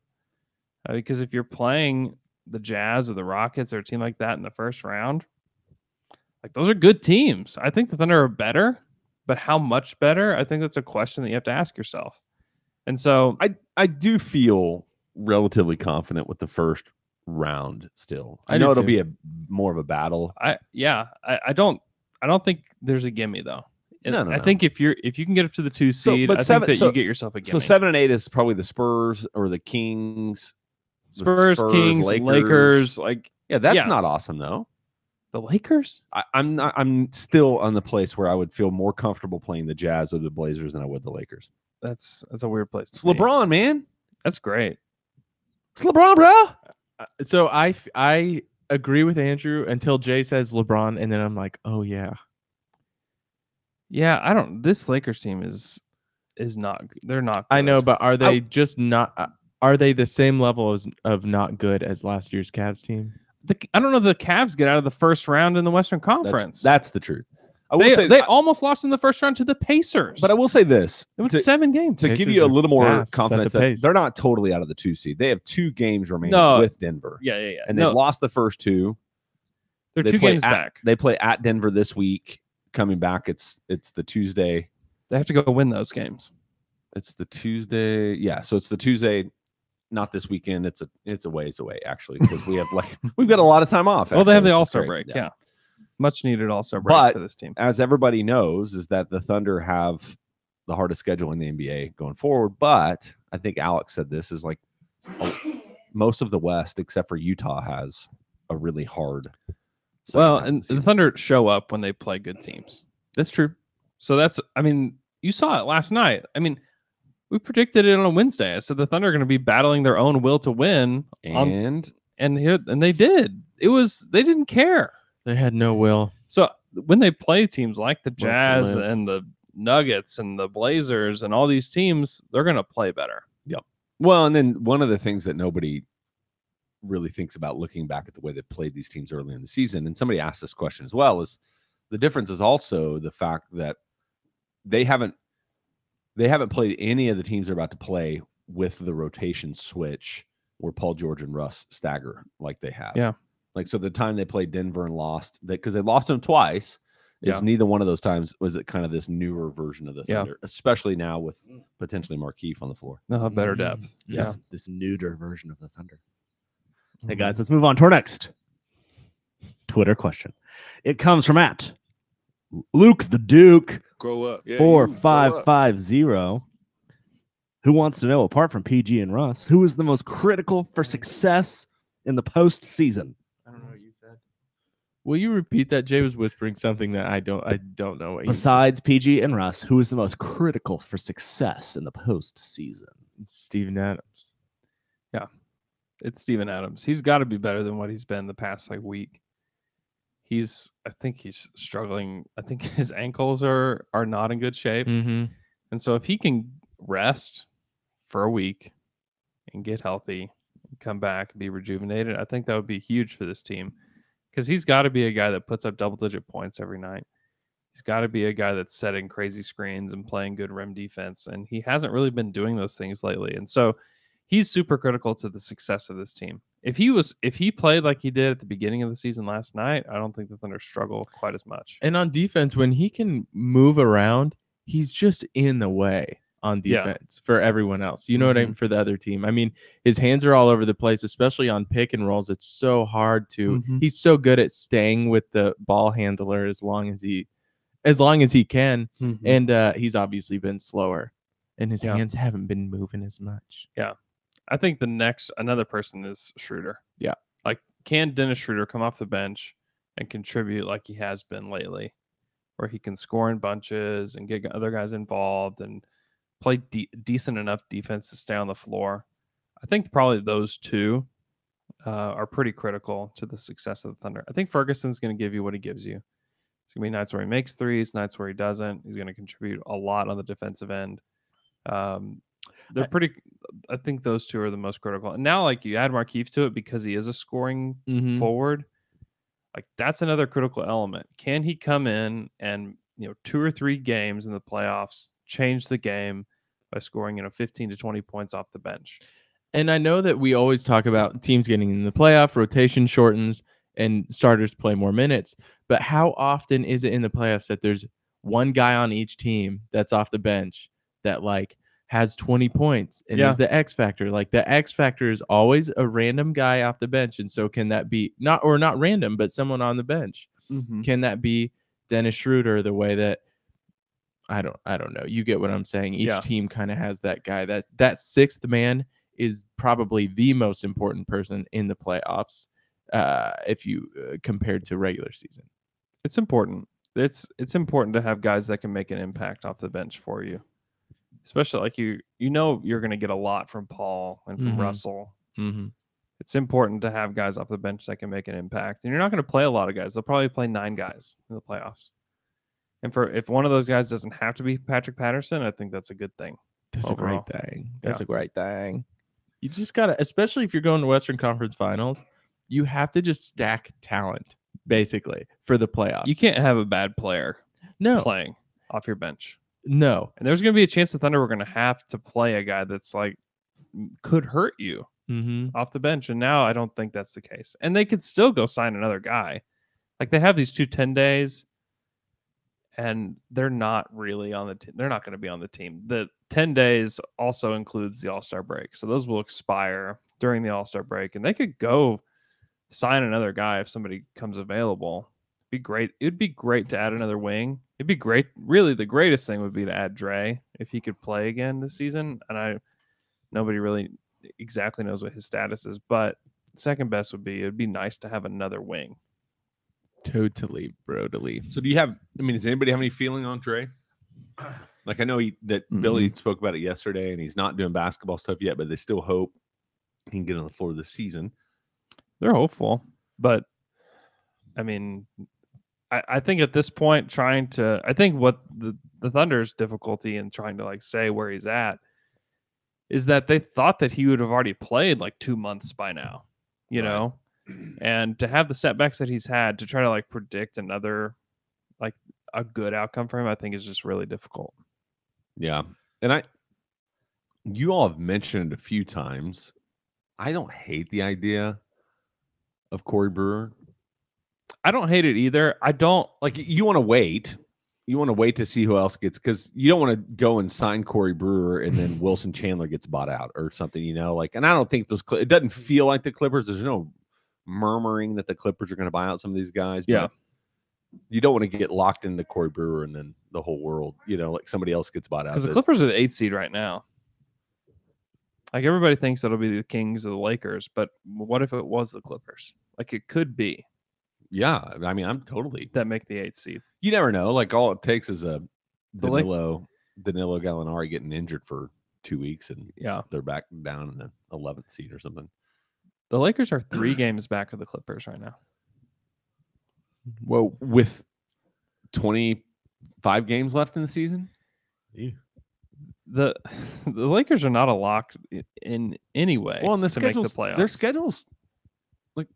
Speaker 9: Because if you're playing the Jazz or the Rockets or a team like that in the first round, like those are good teams. I think the Thunder are better, but how much better? I think that's a question that you have to ask yourself. And so
Speaker 3: I do feel relatively confident with the first round still. I
Speaker 8: I
Speaker 3: know
Speaker 8: do
Speaker 3: it'll
Speaker 8: too.
Speaker 3: be more of a battle.
Speaker 9: I don't think there's a gimme though.
Speaker 3: No.
Speaker 9: I think if you can get up to the 2 seed,
Speaker 3: but
Speaker 9: I
Speaker 3: seven-
Speaker 9: think that
Speaker 3: so-
Speaker 9: you get yourself a gimme.
Speaker 3: So 7 and 8 is probably the Spurs or the Kings. The
Speaker 9: Spurs, Kings, Lakers, like
Speaker 3: Yeah, that's
Speaker 9: yeah.
Speaker 3: not awesome though.
Speaker 9: the Lakers.
Speaker 3: I'm still on the place where I would feel more comfortable playing the Jazz or the Blazers than I would the Lakers.
Speaker 9: That's a weird place.
Speaker 3: It's
Speaker 9: To be.
Speaker 3: LeBron, man.
Speaker 9: That's great.
Speaker 3: It's LeBron, bro.
Speaker 8: So I agree with Andrew until Jay says LeBron, and then I'm like, oh yeah.
Speaker 9: Yeah, I don't. This Lakers team is not. They're not.
Speaker 8: I know,
Speaker 9: good.
Speaker 8: but are they just not? Are they the same level of not good as last year's Cavs team?
Speaker 9: I don't know. The Cavs get out of the first round in the Western Conference.
Speaker 3: That's the truth. I will say
Speaker 9: they almost lost in the first round to the Pacers.
Speaker 3: but I will say this
Speaker 9: it went
Speaker 3: to,
Speaker 9: 7 games.
Speaker 3: to give
Speaker 8: Pacers
Speaker 3: you a
Speaker 8: are
Speaker 3: little more
Speaker 8: fast, set the
Speaker 3: confidence that
Speaker 8: pace.
Speaker 3: they're not totally out of the 2 seed. They have 2 games remaining
Speaker 9: No.
Speaker 3: with Denver.
Speaker 9: Yeah.
Speaker 3: And
Speaker 9: No,
Speaker 3: they've lost the first 2.
Speaker 9: they're
Speaker 3: They
Speaker 9: 2
Speaker 3: play
Speaker 9: games
Speaker 3: at-
Speaker 9: back.
Speaker 3: They play at Denver this week. Coming back, it's the Tuesday.
Speaker 9: They have to go win those games.
Speaker 3: It's the Tuesday. Yeah, so it's the Tuesday, not this weekend. It's a ways away actually because we've got a lot of time off.
Speaker 9: Well, they have
Speaker 3: actually,
Speaker 9: the
Speaker 3: which is
Speaker 9: All-Star
Speaker 3: great.
Speaker 9: break. Yeah. Much needed All-Star break
Speaker 3: But
Speaker 9: for this team.
Speaker 3: As everybody knows, is that the Thunder have the hardest schedule in the NBA going forward. But I think Alex said this is like most of the West, except for Utah, has a really hard. second
Speaker 9: Well,
Speaker 3: half of
Speaker 9: and
Speaker 3: the
Speaker 9: the
Speaker 3: season.
Speaker 9: Thunder show up when they play good teams.
Speaker 3: That's true.
Speaker 9: So you saw it last night. We predicted it on a Wednesday. I said the Thunder are going to be battling their own will to win,
Speaker 3: And
Speaker 9: and they did. They didn't care.
Speaker 8: They had no will.
Speaker 9: So when they play teams like the
Speaker 8: to
Speaker 9: Jazz
Speaker 8: live.
Speaker 9: and the Nuggets and the Blazers and all these teams, they're going to play better.
Speaker 3: well, and then one of the things that nobody really thinks about looking back at the way they've played these teams early in the season, and somebody asked this question as well, is the difference is also the fact that they haven't played any of the teams they're about to play with the rotation switch where Paul George and Russ stagger like they have.
Speaker 9: Yeah.
Speaker 3: Like, so the time they played Denver and lost, because they lost them twice, is
Speaker 9: Yeah.
Speaker 3: neither one of those times was it kind of this newer version of the
Speaker 9: Yeah.
Speaker 3: Thunder, especially now with potentially Markieff on the floor.
Speaker 9: They'll have better depth. Yeah.
Speaker 2: This neuter version of the Thunder. Hey guys, let's move on to our next Twitter question. It comes from Luke the Duke
Speaker 7: Grow up. Yeah, you grow up.
Speaker 2: 4550, who wants to know, apart from PG and Russ, who is the most critical for success in the postseason?
Speaker 8: I don't know what you said. Will you repeat that? Jay was whispering something that I don't know what he
Speaker 2: Besides PG and Russ, who is the most critical for success in the postseason?
Speaker 8: Steven Adams.
Speaker 9: It's Steven Adams. He's got to be better than what he's been the past week. I think he's struggling. I think his ankles are not in good shape.
Speaker 8: Mm-hmm.
Speaker 9: And so if he can rest for a week and get healthy and come back and be rejuvenated, I think that would be huge for this team because he's got to be a guy that puts up double-digit points every night. He's got to be a guy that's setting crazy screens and playing good rim defense, and he hasn't really been doing those things lately. And so he's super critical to the success of this team. If he played like he did at the beginning of the season last night, I don't think the Thunder struggle quite as much.
Speaker 8: And on defense, when he can move around, he's just in the way on
Speaker 9: Yeah.
Speaker 8: defense for everyone else. You know what I mean? For the other team. I mean, his hands are all over the place, especially on pick and rolls. It's so hard to. He's so good at staying with the ball handler as long as he can. And he's obviously been slower, and his
Speaker 9: Yeah.
Speaker 8: hands haven't been moving as much.
Speaker 9: I think another person is Schroeder.
Speaker 8: Yeah.
Speaker 9: Like, can Dennis Schroeder come off the bench and contribute like he has been lately, where he can score in bunches and get other guys involved and play decent enough defense to stay on the floor? I think probably those two are pretty critical to the success of the Thunder. I think Ferguson's going to give you what he gives you. It's going to be nights where he makes threes, nights where he doesn't. He's going to contribute a lot on the defensive end. They're pretty. I think those two are the most critical. And now, like, you add Markieff to it because he is a scoring forward. Like, that's another critical element. Can he come in and 2 or 3 games in the playoffs change the game by scoring 15 to 20 points off the bench?
Speaker 8: And I know that we always talk about teams getting in the playoff, rotation shortens, and starters play more minutes. But how often is it in the playoffs that there's one guy on each team that's off the bench that like has 20 points and is the X factor? Like, the X factor is always a random guy off the bench. And so can that be not random, but someone on the bench? Can that be Dennis Schroeder, the way that I don't know. You get what I'm saying. Each team kind of has that guy. That sixth man is probably the most important person in the playoffs if you compared to regular season.
Speaker 9: It's important. It's important to have guys that can make an impact off the bench for you, especially like you're going to get a lot from Paul and from Russell. It's important to have guys off the bench that can make an impact, and you're not going to play a lot of guys. They'll probably play 9 guys in the playoffs. And if one of those guys doesn't have to be Patrick Patterson, I think that's a good thing.
Speaker 8: That's
Speaker 9: overall.
Speaker 8: a great thing. That's a great thing. You just got to, especially if you're going to Western Conference Finals, you have to just stack talent, basically, for the playoffs.
Speaker 9: You can't have a bad player playing off your bench.
Speaker 8: No.
Speaker 9: And there's going to be a chance the Thunder were going to have to play a guy that's like could hurt you off the bench. And now I don't think that's the case. And they could still go sign another guy. Like, they have these 2 10 days. And they're not really on the team. They're not going to be on the team. The 10 days also includes the All-Star break. So those will expire during the All-Star break. And they could go sign another guy if somebody comes available. It'd be great. It'd be great to add another wing. It'd be great. Really, the greatest thing would be to add Dre if he could play again this season. And nobody really exactly knows what his status is. But second best it'd be nice to have another wing.
Speaker 8: Totally, brotally.
Speaker 3: So does anybody have any feeling on Dre? Like, I know Billy spoke about it yesterday, and he's not doing basketball stuff yet, but they still hope he can get on the floor this season.
Speaker 9: They're hopeful, but I mean, I think at this point, I think what the Thunder's difficulty in trying to like say where he's at is that they thought that he would have already played like 2 months by now, you know? And to have the setbacks that he's had, to try to like predict another, like a good outcome for him, I think is just really difficult.
Speaker 3: Yeah. And you all have mentioned it a few times. I don't hate the idea of Corey Brewer.
Speaker 9: I don't hate it either. I don't
Speaker 3: like, you want to wait. You want to wait to see who else gets, because you don't want to go and sign Corey Brewer and then Wilson Chandler gets bought out or something, like, and I don't think it doesn't feel like the Clippers. There's no murmuring that the Clippers are going to buy out some of these guys. But you don't want to get locked into Corey Brewer and then the whole world, like somebody else gets bought out.
Speaker 9: Because the Clippers are the 8th seed right now. Like, everybody thinks it'll be the Kings or the Lakers, but what if it was the Clippers? Like, it could be.
Speaker 3: Yeah, I mean, I'm totally
Speaker 9: that make the 8th seed.
Speaker 3: You never know. Like, all it takes is a Danilo Gallinari getting injured for 2 weeks, and they're back down in the 11th seed or something.
Speaker 9: The Lakers are 3 games back of the Clippers right now.
Speaker 3: Well, with 25 games left in the season,
Speaker 9: the Lakers are not a lock in any way.
Speaker 3: Well, and
Speaker 9: to make the playoffs.
Speaker 3: Their schedule's like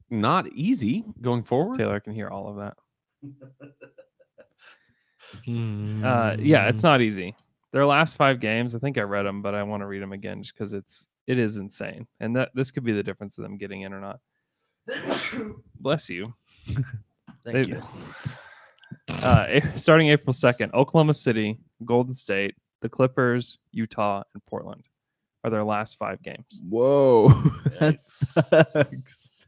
Speaker 3: not easy going forward.
Speaker 9: Taylor can hear all of that. Yeah, it's not easy. Their last 5 games, I think I read them, but I want to read them again just because it is insane, and this could be the difference of them getting in or not. Bless you.
Speaker 8: Thank you.
Speaker 9: Starting April 2nd, Oklahoma City, Golden State, the Clippers, Utah, and Portland are their last 5 games.
Speaker 8: Whoa, that sucks.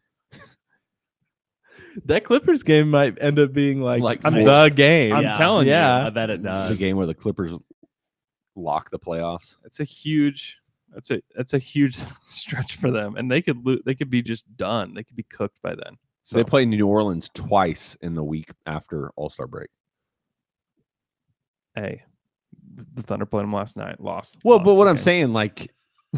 Speaker 8: That Clippers game might end up being like the game.
Speaker 9: I'm telling you.
Speaker 8: I
Speaker 1: bet it does.
Speaker 3: The game where the Clippers lock the playoffs.
Speaker 9: It's a huge That's a huge stretch for them, and they could be just done. They could be cooked by then.
Speaker 3: So they play New Orleans twice in the week after All-Star break.
Speaker 9: Hey, the Thunder played them last night. Lost.
Speaker 3: Well, but what
Speaker 9: the
Speaker 3: I'm
Speaker 9: game.
Speaker 3: saying, like,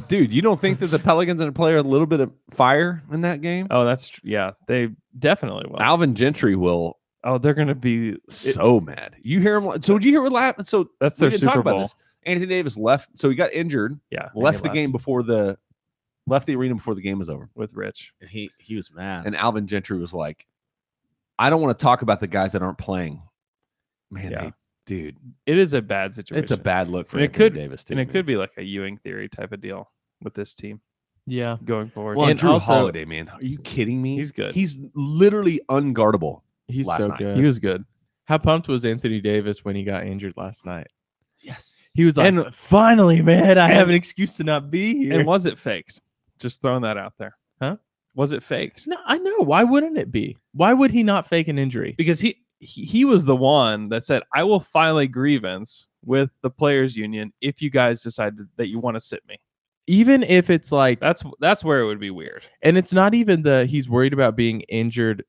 Speaker 3: dude, you don't think that the Pelicans are going to play a little bit of fire in that game?
Speaker 9: Oh, yeah, they definitely will.
Speaker 3: Alvin Gentry will.
Speaker 9: Oh, they're going to be
Speaker 3: So mad. You hear him? So did you hear what happened? So
Speaker 9: That's
Speaker 3: we
Speaker 9: their
Speaker 3: didn't talk
Speaker 9: Super
Speaker 3: about
Speaker 9: Bowl.
Speaker 3: this. Anthony Davis left, so he got injured.
Speaker 9: Yeah,
Speaker 3: Left the game left the arena before the game was over.
Speaker 9: with Rich.
Speaker 2: And he was mad.
Speaker 3: And Alvin Gentry was like, "I don't want to talk about the guys that aren't playing." Man,
Speaker 9: Yeah.
Speaker 3: dude,
Speaker 9: It is a bad situation.
Speaker 3: it's a bad look for
Speaker 9: And
Speaker 3: Anthony
Speaker 9: it could
Speaker 3: Davis too.
Speaker 9: and it
Speaker 3: man.
Speaker 9: could be like a Ewing theory type of deal with this team
Speaker 8: Yeah.
Speaker 9: going forward.
Speaker 3: Well,
Speaker 8: And
Speaker 3: and Drew
Speaker 8: also-
Speaker 3: Holiday, man, are you kidding me?
Speaker 9: He's good.
Speaker 3: He's literally unguardable.
Speaker 8: He's
Speaker 3: Last
Speaker 8: so
Speaker 3: night.
Speaker 8: good.
Speaker 9: He was good.
Speaker 8: How pumped was Anthony Davis when he got injured last night?
Speaker 2: Yes.
Speaker 8: He was like,
Speaker 9: And-
Speaker 8: finally, man, I have an excuse to not be here.
Speaker 9: And was it faked? Just throwing that out there.
Speaker 8: Huh?
Speaker 9: Was it faked?
Speaker 8: No, I know. Why wouldn't it be? Why would he not fake an injury?
Speaker 9: Because he was the one that said, "I will file a grievance with the players union if you guys decide that you want to sit me."
Speaker 8: Even if it's like,
Speaker 9: That's where it would be weird.
Speaker 8: and it's not even he's worried about being injured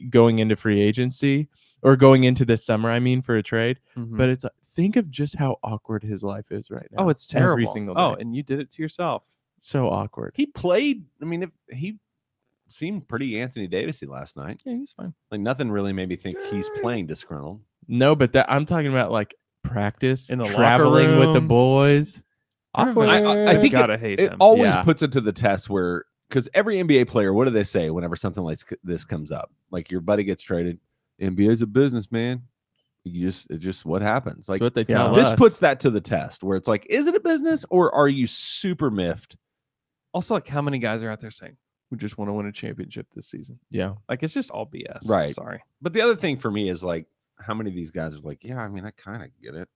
Speaker 8: going into free agency or going into this summer, I mean, for a trade. But it's think of just how awkward his life is right now.
Speaker 9: oh, it's terrible.
Speaker 8: Every single day.
Speaker 9: Oh, and you did it to yourself.
Speaker 8: So awkward.
Speaker 3: He played. I mean, he seemed pretty Anthony Davisy last night.
Speaker 9: Yeah, he's fine.
Speaker 3: Like nothing really made me think he's playing disgruntled.
Speaker 8: No, but I'm talking about like practice,
Speaker 9: In the locker
Speaker 8: traveling with the
Speaker 9: room.
Speaker 8: boys. Awkward.
Speaker 3: I think
Speaker 9: gotta hate
Speaker 3: it
Speaker 9: him.
Speaker 3: always
Speaker 8: Yeah.
Speaker 3: puts it to the test where, because every NBA player, what do they say whenever something like this comes up? Like your buddy gets traded. NBA's a business, man. It's just what happens. Like
Speaker 8: That's what they tell
Speaker 3: this
Speaker 8: us.
Speaker 3: puts that to the test where it's like, is it a business or are you super miffed?
Speaker 9: Also, like how many guys are out there saying we just want to win a championship this season?
Speaker 8: Yeah.
Speaker 9: Like it's just all BS.
Speaker 3: Right.
Speaker 9: Sorry.
Speaker 3: But the other thing for me is like, how many of these guys are like, yeah, I mean, I kind of get it.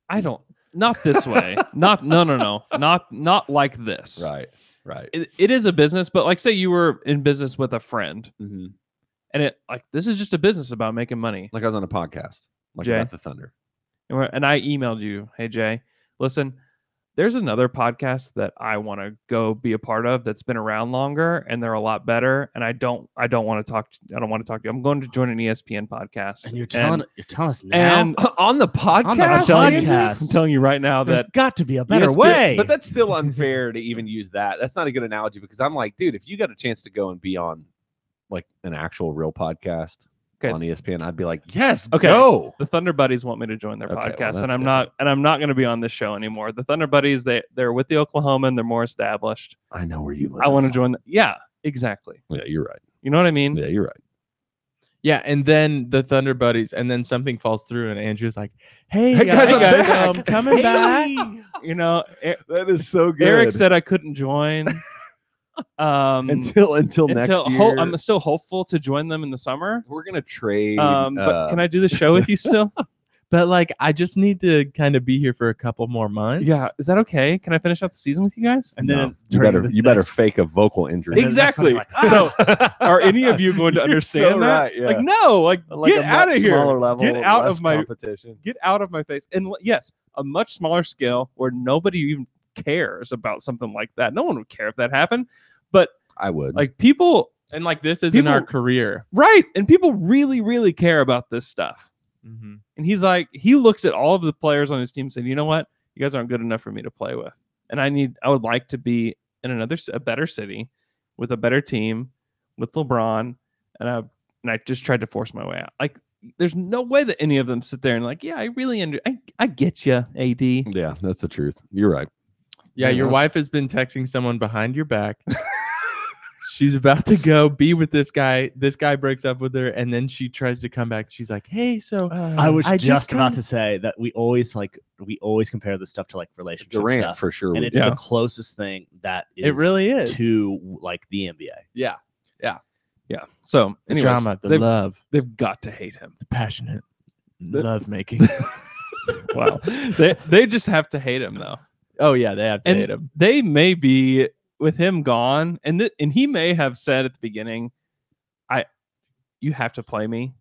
Speaker 9: I don't. Not this way. No. Not like this.
Speaker 3: Right.
Speaker 9: It is a business, but like say you were in business with a friend,
Speaker 3: Mm-hmm.
Speaker 9: and it like this is just a business about making money.
Speaker 3: Like I was on a podcast, like
Speaker 9: Jay.
Speaker 3: about the Thunder.
Speaker 9: And I emailed you, hey Jay, listen, there's another podcast that I want to go be a part of that's been around longer and they're a lot better. And I don't want to talk to you. I'm going to join an ESPN podcast.
Speaker 2: And you're telling us now
Speaker 9: and
Speaker 3: On the podcast?
Speaker 2: On the
Speaker 9: I'm telling, you,
Speaker 2: podcast.
Speaker 9: I'm telling you right now
Speaker 2: there's
Speaker 9: that
Speaker 2: got to be a better
Speaker 3: ESPN
Speaker 2: way.
Speaker 3: But that's still unfair to even use that. That's not a good analogy because I'm like, dude, if you got a chance to go and be on like an actual real podcast on ESPN, I'd be like, yes,
Speaker 9: Okay.
Speaker 3: go.
Speaker 9: the Thunder Buddies want me to join their
Speaker 3: Okay, well,
Speaker 9: podcast,
Speaker 3: that's
Speaker 9: and I'm not going to be on this show anymore. The Thunder Buddies, they're with the Oklahoman, they're more established.
Speaker 3: I know where you live.
Speaker 9: I want to join. Yeah, exactly.
Speaker 3: Yeah, you're right.
Speaker 9: You know what I mean?
Speaker 3: Yeah, you're right.
Speaker 8: Yeah, and then the Thunder Buddies, and then something falls through, and Andrew's like, "Hey,
Speaker 3: Hey, guys,
Speaker 8: guys,
Speaker 3: I'm back.
Speaker 8: coming back."
Speaker 9: You know,
Speaker 3: That is so good.
Speaker 9: Eric said I couldn't join.
Speaker 3: until next year.
Speaker 9: I'm still hopeful to join them in the summer.
Speaker 3: We're gonna trade.
Speaker 9: But can I do the show with you still?
Speaker 8: But like, I just need to kind of be here for a couple more months.
Speaker 9: Yeah, is that okay? Can I finish out the season with you guys?
Speaker 2: and
Speaker 3: No,
Speaker 2: then
Speaker 3: you better fake a vocal injury.
Speaker 2: And then that's
Speaker 9: Exactly.
Speaker 2: when you're like,
Speaker 9: So, are any of you going to understand
Speaker 3: so
Speaker 9: that?
Speaker 3: right, yeah.
Speaker 9: Like, no, like get out of here. Get out of my
Speaker 3: competition.
Speaker 9: get out of my face. And yes, a much smaller scale where nobody even cares about something like that. No one would care if that happened. But
Speaker 3: I would.
Speaker 9: like people,
Speaker 8: and like this isn't our
Speaker 9: People-
Speaker 8: career.
Speaker 9: right? And people really, really care about this stuff.
Speaker 8: Mm-hmm.
Speaker 9: And he's like, he looks at all of the players on his team saying, you know what? You guys aren't good enough for me to play with. And I would like to be in a better city with a better team with LeBron. And I just tried to force my way out. Like, there's no way that any of them sit there and like, yeah, I really I get you, AD.
Speaker 3: Yeah, that's the truth. You're right.
Speaker 8: Yeah, your wife has been texting someone behind your back. She's about to go be with this guy. This guy breaks up with her, and then she tries to come back. She's like, "Hey, so
Speaker 2: I was
Speaker 8: I
Speaker 2: just about
Speaker 8: kinda-
Speaker 2: to say that we always compare this stuff to like relationship
Speaker 3: Durant
Speaker 2: stuff,
Speaker 3: for sure.
Speaker 2: and
Speaker 3: would
Speaker 2: it's
Speaker 3: be.
Speaker 9: Yeah.
Speaker 2: the closest thing that is
Speaker 8: it really is
Speaker 2: to like the NBA.
Speaker 8: yeah,
Speaker 9: Yeah. So
Speaker 8: the
Speaker 9: anyways,
Speaker 8: drama, the love,
Speaker 9: they've got to hate him.
Speaker 8: the passionate love making."
Speaker 9: Wow. they just have to hate him though.
Speaker 8: Oh yeah, they have to
Speaker 9: And
Speaker 8: hate him.
Speaker 9: they may be with him gone, and he may have said at the beginning, you have to play me,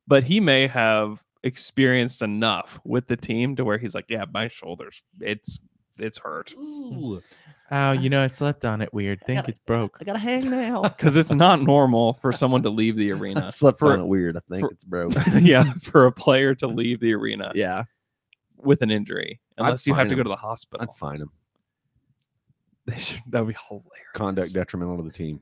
Speaker 9: but he may have experienced enough with the team to where he's like, yeah, my shoulders, it's it's hurt
Speaker 2: Ooh,
Speaker 8: Oh, you know, I slept on it weird. Think it's broke.
Speaker 2: I gotta hang now.
Speaker 9: because it's not normal for someone to leave the arena.
Speaker 2: Slept
Speaker 9: for,
Speaker 2: on it weird. I think
Speaker 9: for-
Speaker 2: it's broke.
Speaker 9: yeah, for a player to leave the arena
Speaker 8: Yeah.
Speaker 9: with an injury, unless you have
Speaker 3: fine
Speaker 9: to go
Speaker 3: him.
Speaker 9: to the hospital.
Speaker 3: I'd fine him.
Speaker 9: That would be hilarious.
Speaker 3: Conduct detrimental to the team.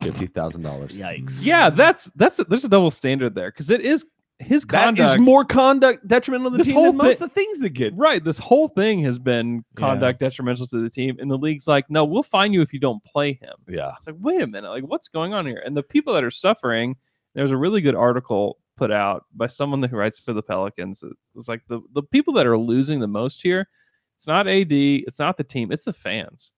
Speaker 3: $50,000.
Speaker 2: Yikes.
Speaker 9: Yeah, there's a double standard there because it is his
Speaker 3: That
Speaker 9: conduct.
Speaker 3: is more conduct detrimental to the
Speaker 9: This
Speaker 3: team
Speaker 9: whole
Speaker 3: than most
Speaker 9: thi-
Speaker 3: of the things they get.
Speaker 9: Right. This whole thing has been
Speaker 8: Yeah.
Speaker 9: conduct detrimental to the team. And the league's like, no, we'll fine you if you don't play him.
Speaker 3: Yeah.
Speaker 9: It's like, wait a minute. Like, what's going on here? And the people that are suffering, there's a really good article put out by someone who writes for the Pelicans. It's like the people that are losing the most here, it's not AD, it's not the team, it's the fans.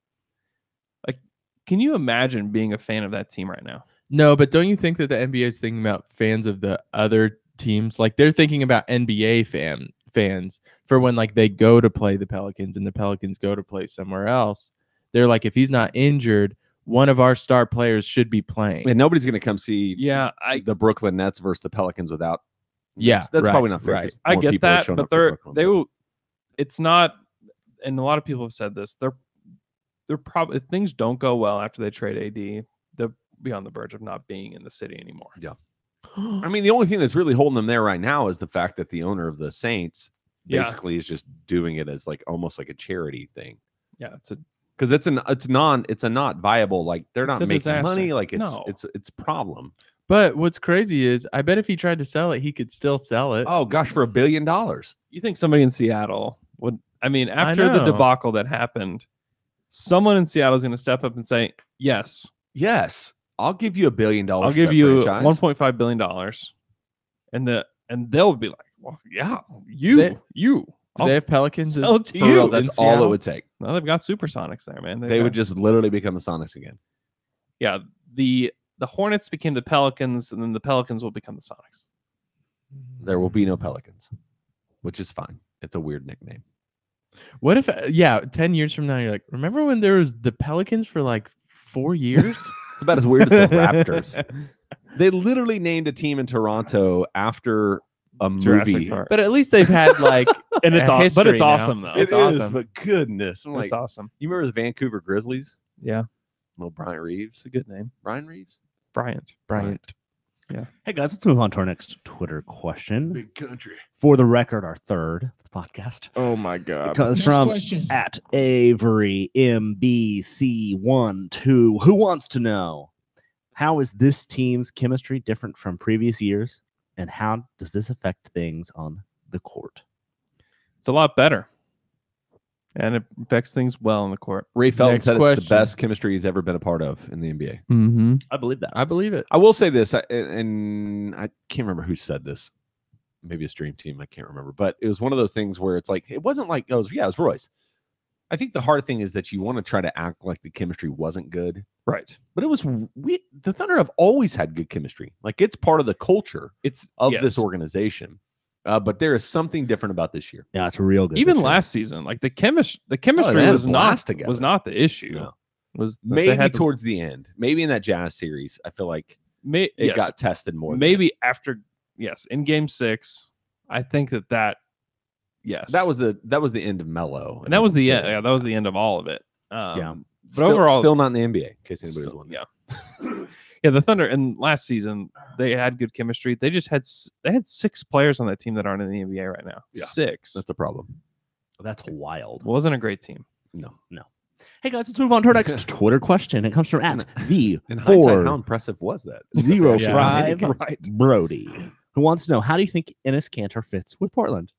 Speaker 9: Like, can you imagine being a fan of that team right now?
Speaker 8: No, but don't you think that the NBA is thinking about fans of the other teams? Like they're thinking about NBA fans for when like they go to play the Pelicans and the Pelicans go to play somewhere else. They're like, if he's not injured, one of our star players should be playing.
Speaker 3: And nobody's going to come see
Speaker 9: Yeah,
Speaker 3: the Brooklyn Nets versus the Pelicans without.
Speaker 8: Yeah,
Speaker 3: that's
Speaker 8: right,
Speaker 3: probably not fair.
Speaker 8: right.
Speaker 3: 'Cause
Speaker 9: I
Speaker 3: more
Speaker 9: get
Speaker 3: people are
Speaker 9: that,
Speaker 3: showing
Speaker 9: but
Speaker 3: up for
Speaker 9: they're
Speaker 3: Brooklyn,
Speaker 9: they
Speaker 3: but-
Speaker 9: will. It's not, and a lot of people have said this. They're probably, if things don't go well after they trade AD, they'll be on the verge of not being in the city anymore.
Speaker 3: Yeah. I mean, the only thing that's really holding them there right now is the fact that the owner of the Saints
Speaker 9: Yeah.
Speaker 3: basically is just doing it as like almost like a charity thing.
Speaker 9: Yeah, it's a
Speaker 3: Because it's a not viable, like they're
Speaker 9: It's
Speaker 3: not
Speaker 9: a
Speaker 3: making
Speaker 9: disaster.
Speaker 3: money, like
Speaker 9: No.
Speaker 3: it's a problem.
Speaker 8: But what's crazy is I bet if he tried to sell it, he could still sell it.
Speaker 3: Oh gosh, for $1 billion.
Speaker 9: You think somebody in Seattle would? I mean, after the
Speaker 8: know.
Speaker 9: debacle that happened, someone in Seattle is going to step up and say, "Yes,
Speaker 3: Yes, I'll give you $1 billion.
Speaker 9: I'll
Speaker 3: for
Speaker 9: give
Speaker 3: that
Speaker 9: you
Speaker 3: franchise.
Speaker 9: $1.5 billion," and they'll be like, "Well, yeah, you."
Speaker 8: Do
Speaker 9: I'll
Speaker 8: they have Pelicans?
Speaker 9: sell it to
Speaker 3: For real,
Speaker 9: you.
Speaker 3: that's
Speaker 8: in
Speaker 3: all it
Speaker 8: Seattle?
Speaker 3: would take.
Speaker 9: No, they've got Supersonics there, man.
Speaker 3: They would just literally become the Sonics again.
Speaker 9: yeah. The Hornets became the Pelicans, and then the Pelicans will become the Sonics.
Speaker 3: There will be no Pelicans, which is fine. It's a weird nickname.
Speaker 8: What if, 10 years from now, you're like, remember when there was the Pelicans for like 4 years?
Speaker 3: It's about as weird as the Raptors. They literally named a team in Toronto after a
Speaker 9: Jurassic
Speaker 3: movie.
Speaker 9: Park.
Speaker 8: But at least they've had like,
Speaker 9: And it's
Speaker 8: a
Speaker 9: but
Speaker 8: history
Speaker 9: it's
Speaker 8: now.
Speaker 9: awesome though.
Speaker 8: It's
Speaker 3: It is,
Speaker 8: awesome.
Speaker 3: but goodness, I'm like,
Speaker 9: It's awesome.
Speaker 3: you remember the Vancouver Grizzlies?
Speaker 9: Yeah,
Speaker 3: Little Bryant Reeves.
Speaker 9: it's a good name,
Speaker 3: Brian Reeves.
Speaker 9: Bryant.
Speaker 8: Bryant.
Speaker 2: Hey guys, let's move on to our next Twitter question.
Speaker 7: Big country.
Speaker 2: For the record, our third podcast.
Speaker 8: Oh my
Speaker 2: It
Speaker 8: God.
Speaker 2: comes from at Avery MBC12. Who wants to know, how is this team's chemistry different from previous years, and how does this affect things on the court?
Speaker 9: It's a lot better, and it affects things well on the court.
Speaker 3: Ray Felton
Speaker 8: Next
Speaker 3: said it's
Speaker 8: question.
Speaker 3: the best chemistry he's ever been a part of in the NBA.
Speaker 9: Mm-hmm.
Speaker 2: I believe that.
Speaker 8: I believe it.
Speaker 3: I will say this, and I can't remember who said this. Maybe a stream team, I can't remember. But it was one of those things where it's like, it wasn't like, it was Royce. I think the hard thing is that you want to try to act like the chemistry wasn't good.
Speaker 9: Right.
Speaker 3: But it was, the Thunder have always had good chemistry. Like, it's part of the culture
Speaker 9: It's
Speaker 3: of
Speaker 9: yes.
Speaker 3: this organization. But there is something different about this year.
Speaker 2: Yeah, it's real good.
Speaker 9: Even
Speaker 2: this year.
Speaker 9: last season, like the chemistry
Speaker 3: had a
Speaker 9: was
Speaker 3: blast
Speaker 9: not
Speaker 3: together.
Speaker 9: the issue.
Speaker 3: No.
Speaker 9: Was that they
Speaker 3: Maybe
Speaker 9: had to-
Speaker 3: towards the end. Maybe in that Jazz series, I feel like it
Speaker 9: yes,
Speaker 3: got tested more.
Speaker 9: maybe after in Game 6. I think that yes,
Speaker 3: that was the end of Melo.
Speaker 9: and that was the
Speaker 3: So,
Speaker 9: end. Yeah, that was the end of all of it.
Speaker 2: Yeah.
Speaker 9: But
Speaker 3: still,
Speaker 9: overall,
Speaker 3: still not in the NBA. In case anybody's
Speaker 9: still-
Speaker 3: wondering.
Speaker 9: yeah. Yeah, the Thunder and last season they had good chemistry. They just had 6 players on that team that aren't in the NBA right now.
Speaker 3: Yeah.
Speaker 9: 6.
Speaker 3: That's a problem.
Speaker 2: That's wild.
Speaker 9: Wasn't a great team.
Speaker 3: No.
Speaker 2: Hey guys, let's move on to our next Twitter question. It comes from at the
Speaker 3: In hindsight, how
Speaker 2: 405
Speaker 3: impressive was that?
Speaker 2: Brody, who wants to know, how do you think Enes Kanter fits with Portland?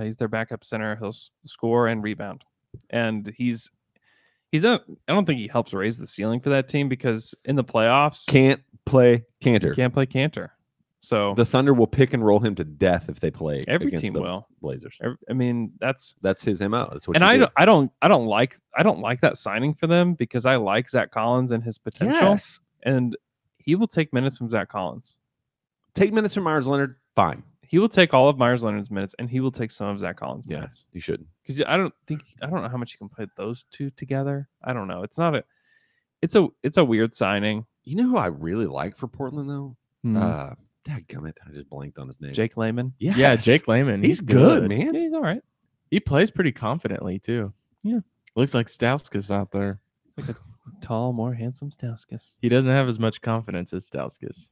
Speaker 9: He's their backup center. He'll score and rebound, and he's not. I don't think he helps raise the ceiling for that team because in the playoffs,
Speaker 3: Can't play Cantor.
Speaker 9: can't play Cantor. So
Speaker 3: The Thunder will pick and roll him to death if they play.
Speaker 9: every
Speaker 3: against
Speaker 9: team
Speaker 3: the
Speaker 9: will.
Speaker 3: Blazers.
Speaker 9: I mean, that's
Speaker 3: That's his mo. That's what.
Speaker 9: and
Speaker 3: you
Speaker 9: I
Speaker 3: do.
Speaker 9: don't like that signing for them because I like Zach Collins and his potential,
Speaker 3: Yes.
Speaker 9: and he will take minutes from Zach Collins.
Speaker 3: Take minutes from Myers Leonard. Fine.
Speaker 9: He will take all of Myers Leonard's minutes, and he will take some of Zach Collins'
Speaker 3: Yeah.
Speaker 9: minutes.
Speaker 3: You should.
Speaker 9: Because I don't know how much you can play those two together. I don't know. It's a weird signing.
Speaker 3: You know who I really like for Portland though?
Speaker 9: Hmm.
Speaker 3: Dadgummit, I just blanked on his name.
Speaker 9: Jake Layman.
Speaker 8: Yeah, Jake Layman.
Speaker 3: He's good, man.
Speaker 9: Yeah, he's all right.
Speaker 8: He plays pretty confidently too. Looks like Stauskas out there.
Speaker 9: Like a tall, more handsome Stauskas.
Speaker 8: He doesn't have as much confidence as Stauskas.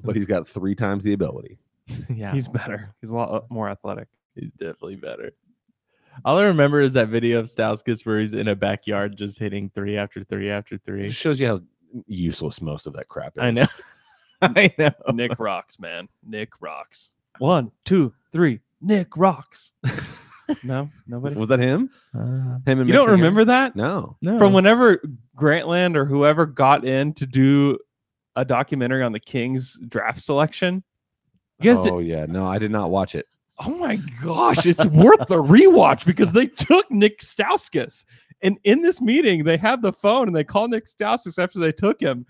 Speaker 3: But he's got 3 times the ability.
Speaker 8: Yeah,
Speaker 9: He's better. He's a lot more athletic.
Speaker 8: he's definitely better. All I remember is that video of Stauskas where he's in a backyard just hitting 3 after 3 after
Speaker 3: It
Speaker 8: 3.
Speaker 3: just shows you how useless most of that crap is.
Speaker 8: I know. I know.
Speaker 9: Nik rocks, man. Nik rocks. 1, 2, 3. Nik rocks. No, nobody.
Speaker 3: Was that him?
Speaker 8: Uh,
Speaker 3: Him and
Speaker 9: You don't
Speaker 3: Michigan?
Speaker 9: remember that?
Speaker 3: No.
Speaker 8: no.
Speaker 9: From whenever Grantland or whoever got in to do a documentary on the Kings draft selection. You guys did,
Speaker 3: Yeah. No, I did not watch it.
Speaker 9: oh my gosh, it's worth the rewatch because they took Nik Stauskas. And in this meeting, they have the phone and they call Nik Stauskas after they took him.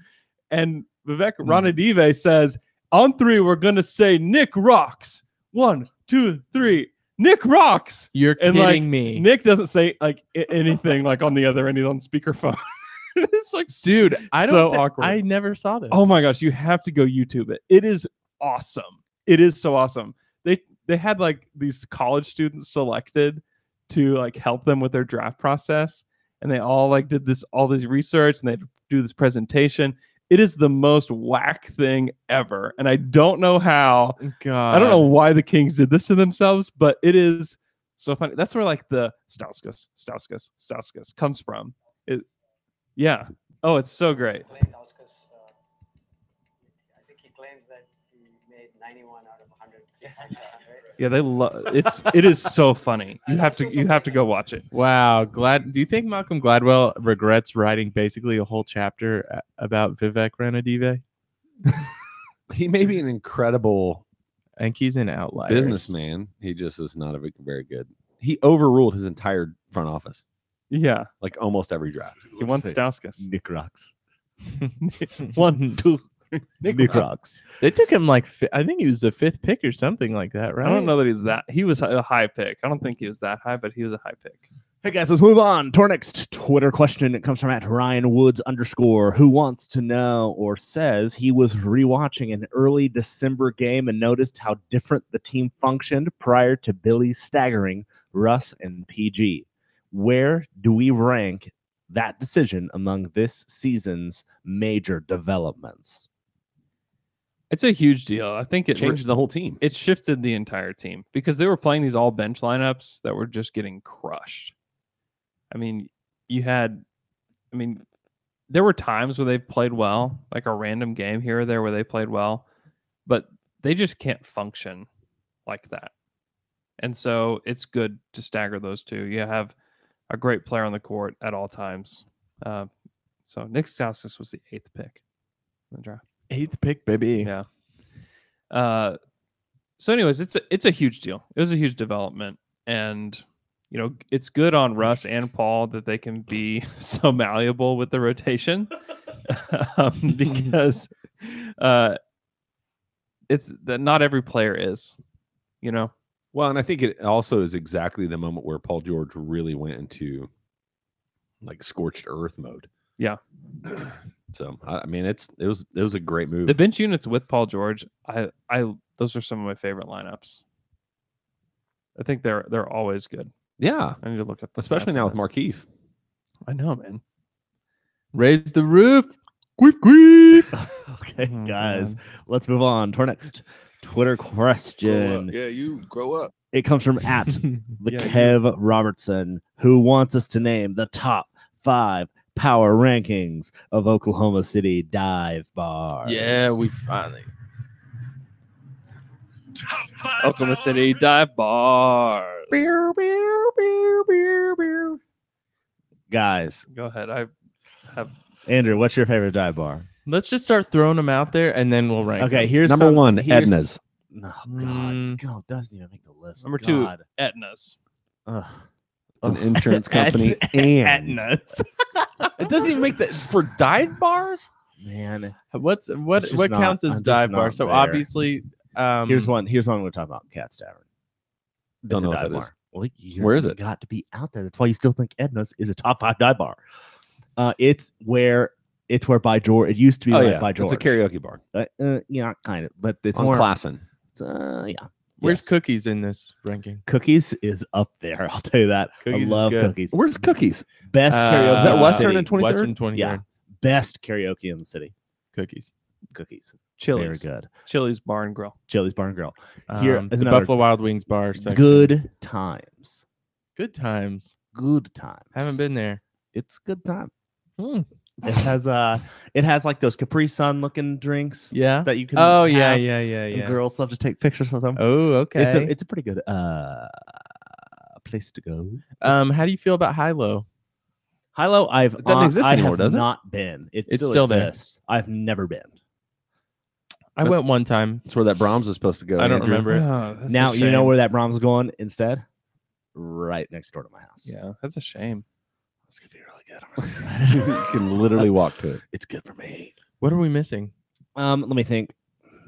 Speaker 9: And Vivek Ranadive says, on 3, we're going to say Nik rocks. 1, 2, 3. Nik rocks.
Speaker 8: You're
Speaker 9: And,
Speaker 8: kidding
Speaker 9: like,
Speaker 8: me.
Speaker 9: Nick doesn't say like anything like on the other end. He's on speakerphone. It's like,
Speaker 8: Dude, I don't
Speaker 9: so
Speaker 8: thi-
Speaker 9: awkward.
Speaker 8: I never saw this.
Speaker 9: Oh my gosh, you have to go YouTube it. It is awesome. It is so awesome. They had like these college students selected to like help them with their draft process, and they all like did all this research and they do this presentation. It is the most whack thing ever, and I don't know how.
Speaker 8: God.
Speaker 9: I don't know why the Kings did this to themselves, but it is so funny. That's where like the Stauskas comes from. Yeah. Oh, it's so great.
Speaker 10: Stauskas, I think he claims that he made 91 out of 100.
Speaker 9: Yeah, they love it is so funny. You have to go watch it.
Speaker 8: Wow. Do you think Malcolm Gladwell regrets writing basically a whole chapter about Vivek Ranadive?
Speaker 3: He may be an incredible
Speaker 8: I think he's an outlier.
Speaker 3: businessman. He just is not a very good. He overruled his entire front office,
Speaker 9: Yeah.
Speaker 3: like almost every draft.
Speaker 9: He wants Stauskas.
Speaker 2: Nik rocks.
Speaker 9: 1, 2, 3.
Speaker 2: Nik rocks.
Speaker 8: They took him like I think he was the 5th pick or something like that, right?
Speaker 9: I don't know that he was a high pick. I don't think he was that high, but he was a high pick.
Speaker 2: Hey guys, let's move on to our next Twitter question. It comes from @RyanWoods_, who wants to know or says he was rewatching an early December game and noticed how different the team functioned prior to Billy staggering Russ and PG. Where do we rank that decision among this season's major developments?
Speaker 9: It's a huge deal. I think it
Speaker 3: Changed the whole team.
Speaker 9: It shifted the entire team because they were playing these all bench lineups that were just getting crushed. I mean, there were times where they played well, like a random game here or there where they played well, but they just can't function like that. And so it's good to stagger those two. You have a great player on the court at all times. So Nik Stauskas was the 8th pick in the draft.
Speaker 8: 8th pick, baby.
Speaker 9: Yeah. So anyways, it's a huge deal. It was a huge development, and it's good on Russ and Paul that they can be so malleable with the rotation, because it's that not every player is,
Speaker 3: Well, and I think it also is exactly the moment where Paul George really went into like scorched earth mode.
Speaker 9: Yeah.
Speaker 3: So I mean, it was a great move.
Speaker 9: The bench units with Paul George, those are some of my favorite lineups. I think they're always good.
Speaker 3: Yeah,
Speaker 9: I need to look up,
Speaker 3: especially now with Markieff.
Speaker 9: I know, man.
Speaker 8: Raise the roof.
Speaker 2: Okay,
Speaker 9: Oh,
Speaker 2: guys,
Speaker 9: God.
Speaker 2: let's move on to our next Twitter
Speaker 7: Grow up.
Speaker 2: question.
Speaker 7: Yeah, you grow up.
Speaker 2: It comes from the Kev Robertson, who wants us to name the top 5 power rankings of Oklahoma City dive bars.
Speaker 8: Yeah, we finally.
Speaker 9: Oklahoma City dive bars.
Speaker 2: Guys,
Speaker 9: Go ahead. I have.
Speaker 2: Andrew, what's your favorite dive bar?
Speaker 8: Let's just start throwing them out there, and then we'll rank.
Speaker 2: Okay,
Speaker 8: them.
Speaker 2: here's
Speaker 3: Number
Speaker 2: some-
Speaker 3: 1,
Speaker 2: here's-
Speaker 3: Edna's.
Speaker 2: No, God,
Speaker 8: Mm.
Speaker 2: God, doesn't even make the list.
Speaker 9: Number 2,
Speaker 2: God.
Speaker 9: Etna's.
Speaker 2: Ugh.
Speaker 3: It's an insurance company, and
Speaker 8: nuts.
Speaker 3: it doesn't even make the for dive bars.
Speaker 2: Man,
Speaker 8: What
Speaker 2: It's just not-
Speaker 8: counts
Speaker 2: I'm
Speaker 8: as
Speaker 2: just
Speaker 8: dive bar?
Speaker 2: not
Speaker 8: So
Speaker 2: there.
Speaker 8: obviously,
Speaker 2: here's one we're talking about. Cat's Tavern.
Speaker 3: Don't
Speaker 2: It's
Speaker 3: know
Speaker 2: a
Speaker 3: what
Speaker 2: dive
Speaker 3: that
Speaker 2: bar.
Speaker 3: is.
Speaker 2: Well,
Speaker 3: Where is it?
Speaker 2: Got to be out there. That's why you still think Edna's is a top 5 dive bar. It's where by George. It used to be
Speaker 3: Oh
Speaker 2: like
Speaker 3: yeah,
Speaker 2: by George.
Speaker 3: it's a karaoke bar
Speaker 2: Yeah, kind of, but it's
Speaker 3: on
Speaker 2: more.
Speaker 3: Classen.
Speaker 2: It's, yeah.
Speaker 8: Where's
Speaker 2: Yes.
Speaker 8: Cookies in this ranking?
Speaker 2: Cookies is up there. I'll tell you that.
Speaker 8: Cookies is
Speaker 2: I love
Speaker 8: good.
Speaker 2: Cookies.
Speaker 3: Where's Cookies?
Speaker 2: Best karaoke.
Speaker 3: Is that
Speaker 2: in the
Speaker 3: Western
Speaker 2: city.
Speaker 3: and 23rd?
Speaker 8: Western 23rd.
Speaker 2: Yeah. Best karaoke in the city.
Speaker 8: Cookies.
Speaker 2: Cookies.
Speaker 9: Chili's.
Speaker 2: Very good.
Speaker 9: Chili's Bar and Grill.
Speaker 2: Chili's Bar and Grill. Here is
Speaker 8: the
Speaker 2: another
Speaker 8: Buffalo Wild Wings bar section.
Speaker 2: good times.
Speaker 8: Good times.
Speaker 2: Good times.
Speaker 8: Haven't been there.
Speaker 2: It's good time.
Speaker 8: Hmm.
Speaker 2: It has like those Capri Sun looking drinks.
Speaker 8: Yeah.
Speaker 2: That you can.
Speaker 8: Oh yeah,
Speaker 2: have,
Speaker 8: yeah, yeah,
Speaker 2: and
Speaker 8: yeah.
Speaker 2: girls love to take pictures with them.
Speaker 8: Oh, okay.
Speaker 2: It's a pretty good place to go.
Speaker 8: How do you feel about Hilo?
Speaker 2: Hilo, I've
Speaker 3: It doesn't exist
Speaker 2: I
Speaker 3: anymore,
Speaker 2: have
Speaker 3: does it?
Speaker 2: not been. It
Speaker 8: It's
Speaker 2: still
Speaker 8: still there.
Speaker 2: exists. I've never been.
Speaker 8: I went one time.
Speaker 3: That's where that Brahms is supposed to go.
Speaker 8: I don't
Speaker 3: Andrew.
Speaker 8: remember it.
Speaker 9: Oh, that's
Speaker 2: Now
Speaker 9: a
Speaker 2: you know
Speaker 9: shame.
Speaker 2: where that Brahms is going instead. Right next door to my house.
Speaker 9: Yeah, that's a shame.
Speaker 2: It's gonna be really good. I'm really excited.
Speaker 3: You can literally walk to it.
Speaker 2: It's good for me.
Speaker 8: What are we missing?
Speaker 2: Let me think.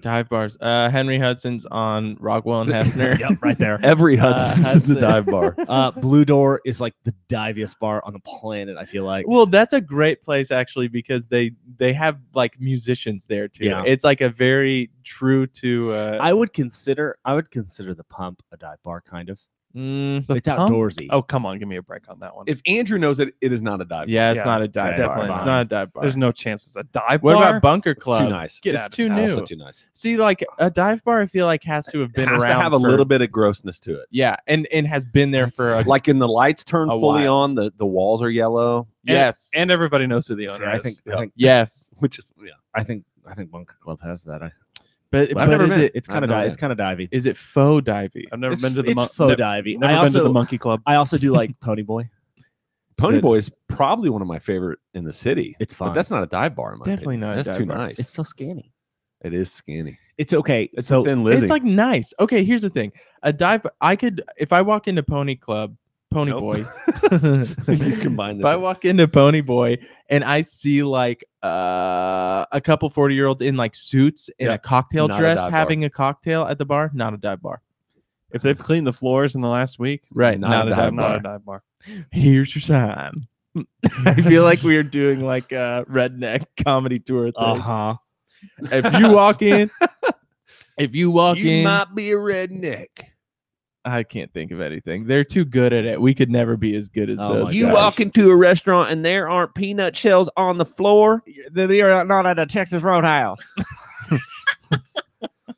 Speaker 8: Dive bars. Henry Hudson's on Rockwell and Hefner.
Speaker 2: Yep, right there.
Speaker 3: Every Hudson's is a
Speaker 8: Hudson.
Speaker 3: dive bar.
Speaker 2: Blue Door is like the diviest bar on the planet. I feel like.
Speaker 8: Well, that's a great place actually because they have like musicians there too.
Speaker 2: Yeah.
Speaker 8: It's like a very true to.
Speaker 2: I would consider the Pump a dive bar, kind of.
Speaker 8: Mm,
Speaker 9: The
Speaker 2: It's
Speaker 9: Pump?
Speaker 2: outdoorsy.
Speaker 9: Oh, come on, give me a break on that one.
Speaker 3: If Andrew knows it, it is not a dive
Speaker 8: yeah,
Speaker 3: bar.
Speaker 8: it's
Speaker 9: Yeah,
Speaker 8: not a dive
Speaker 2: okay,
Speaker 8: bar.
Speaker 9: definitely
Speaker 8: It's
Speaker 2: fine.
Speaker 8: not a dive bar.
Speaker 9: There's no chance it's a dive
Speaker 8: What
Speaker 9: bar.
Speaker 8: about Bunker
Speaker 3: It's
Speaker 8: Club?
Speaker 3: too nice.
Speaker 9: Get
Speaker 8: It's
Speaker 9: out of
Speaker 8: too
Speaker 9: town.
Speaker 8: new.
Speaker 3: Also too nice.
Speaker 8: See, like a dive bar, I feel like has to have been
Speaker 3: It has
Speaker 8: around
Speaker 3: to have a
Speaker 8: for-
Speaker 3: little bit of grossness to it.
Speaker 8: Yeah, and has been there for a,
Speaker 3: Like in the lights turn
Speaker 8: A
Speaker 3: fully
Speaker 8: while.
Speaker 3: on, the walls are yellow,
Speaker 8: yes,
Speaker 9: And everybody knows who the
Speaker 2: See,
Speaker 9: owner
Speaker 2: I
Speaker 9: is.
Speaker 2: think
Speaker 8: yes.
Speaker 3: which is
Speaker 2: I think Bunker Club has that.
Speaker 8: But
Speaker 3: I've
Speaker 8: but
Speaker 3: never
Speaker 8: is
Speaker 3: been.
Speaker 8: it
Speaker 2: It's
Speaker 3: I have
Speaker 2: kind of
Speaker 3: no idea.
Speaker 2: it's kind of divey.
Speaker 8: is it faux divey?
Speaker 9: I've never
Speaker 2: It's,
Speaker 9: been to the
Speaker 2: it's
Speaker 9: mon-
Speaker 2: faux
Speaker 9: ne-
Speaker 2: divey.
Speaker 9: Never been to the Monkey Club.
Speaker 2: I also do like Pony Boy.
Speaker 3: Pony
Speaker 2: Good.
Speaker 3: Boy is probably one of my favorite in the city.
Speaker 2: It's
Speaker 3: But
Speaker 2: fun.
Speaker 3: that's not a dive bar. In my
Speaker 8: Definitely
Speaker 3: opinion.
Speaker 8: not a
Speaker 3: That's
Speaker 8: dive
Speaker 3: too
Speaker 8: bar.
Speaker 3: nice.
Speaker 2: It's so scanny.
Speaker 3: It is skinny.
Speaker 2: It's okay.
Speaker 3: It's
Speaker 2: so
Speaker 3: a thin Lizzie.
Speaker 8: It's like nice. Okay, here's the thing. A dive. I could if I walk into Pony
Speaker 3: Nope.
Speaker 8: Boy.
Speaker 3: You combine
Speaker 8: If I walk into Pony Boy and I see like a couple 40-year-olds in like suits in
Speaker 3: Yeah,
Speaker 8: a cocktail
Speaker 3: not a
Speaker 8: dress
Speaker 3: dive bar.
Speaker 8: having a cocktail at the bar, not a dive bar.
Speaker 9: If they've cleaned the floors in the last week,
Speaker 8: Right, not a dive
Speaker 9: not
Speaker 8: bar.
Speaker 9: a dive bar.
Speaker 8: Here's your sign. I feel like we are doing like a redneck comedy tour thing.
Speaker 2: uh-huh.
Speaker 8: If you walk in,
Speaker 3: be a redneck.
Speaker 8: I can't think of anything. They're too good at it. We could never be as good as
Speaker 2: Oh
Speaker 8: those.
Speaker 2: my
Speaker 3: You
Speaker 2: gosh.
Speaker 3: walk into a restaurant and there aren't peanut shells on the floor.
Speaker 2: You're not at a Texas Roadhouse.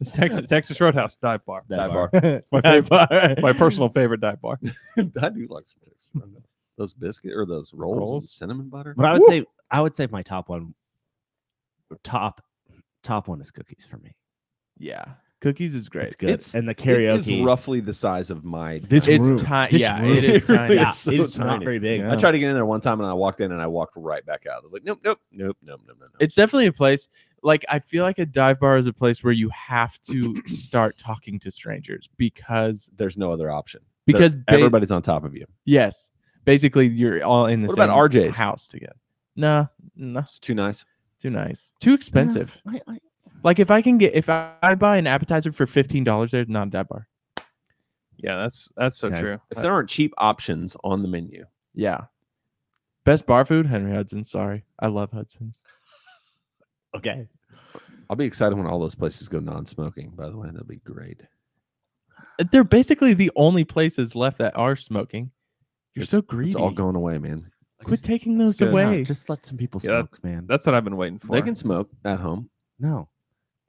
Speaker 9: It's Texas Roadhouse dive bar.
Speaker 2: Dive bar.
Speaker 9: It's my favorite, my personal favorite dive bar.
Speaker 3: I do like some Texas Roadhouse. Those biscuits or those rolls, with cinnamon butter.
Speaker 2: But I would say my top one is Cookies for me.
Speaker 8: Yeah, Cookies is great.
Speaker 2: It's good.
Speaker 3: It's-
Speaker 2: and the
Speaker 3: It
Speaker 2: karaoke.
Speaker 3: is roughly the size of my.
Speaker 2: This
Speaker 8: It's
Speaker 2: room.
Speaker 8: tiny.
Speaker 2: This
Speaker 8: Yeah,
Speaker 2: room.
Speaker 8: it is tiny.
Speaker 2: Yeah,
Speaker 3: so
Speaker 2: it's not
Speaker 3: tiny.
Speaker 2: very big.
Speaker 9: Yeah.
Speaker 3: I tried to get in there one time and I walked in and I walked right back out. I was like, nope.
Speaker 8: It's definitely a place. Like I feel like a dive bar is a place where you have to start talking to strangers because
Speaker 3: There's no other option.
Speaker 8: Because
Speaker 3: everybody's on top of you.
Speaker 8: yes, basically you're all in the
Speaker 3: What
Speaker 8: same
Speaker 3: about RJ's?
Speaker 8: house together. No,
Speaker 3: It's too nice.
Speaker 8: too nice, too expensive.
Speaker 2: I
Speaker 8: Like if I buy an appetizer for $15, there's not a dive bar.
Speaker 9: Yeah, that's so
Speaker 2: Okay.
Speaker 9: true.
Speaker 3: If there aren't cheap options on the menu,
Speaker 8: Yeah. Best bar food, Henry Hudson. Sorry, I love Hudson's.
Speaker 2: okay.
Speaker 3: I'll be excited when all those places go non-smoking. By the way, that'll be great.
Speaker 8: They're basically the only places left that are smoking. You're so greedy.
Speaker 3: It's all going away, man.
Speaker 8: Quit taking those
Speaker 9: good.
Speaker 8: away.
Speaker 2: Just let some people
Speaker 9: Yeah,
Speaker 2: smoke, man.
Speaker 9: That's what I've been waiting for.
Speaker 3: They can smoke at home.
Speaker 2: No.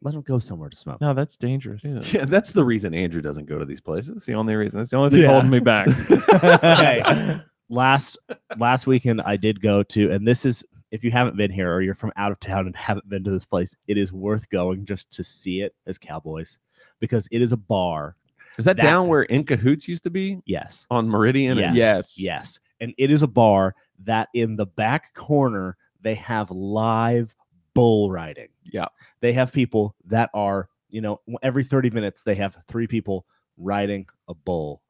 Speaker 2: Let them go somewhere to smoke.
Speaker 8: No, that's dangerous.
Speaker 9: Yeah.
Speaker 3: Yeah, that's the reason Andrew doesn't go to these places.
Speaker 9: That's the only reason. That's the only thing
Speaker 2: Yeah.
Speaker 9: holding me back.
Speaker 2: Okay. Last weekend I did go to, and this is, if you haven't been here or you're from out of town and haven't been to this place, it is worth going just to see it as Cowboys, because it is a bar.
Speaker 3: Is that
Speaker 2: That-
Speaker 3: down where In Cahoots used to be
Speaker 2: Yes.
Speaker 3: on Meridian?
Speaker 2: Yes.
Speaker 3: and-
Speaker 8: Yes.
Speaker 2: Yes. And it is a bar that in the back corner, they have live bull riding.
Speaker 8: Yeah.
Speaker 2: They have people that are, every 30 minutes, they have 3 people riding a bull.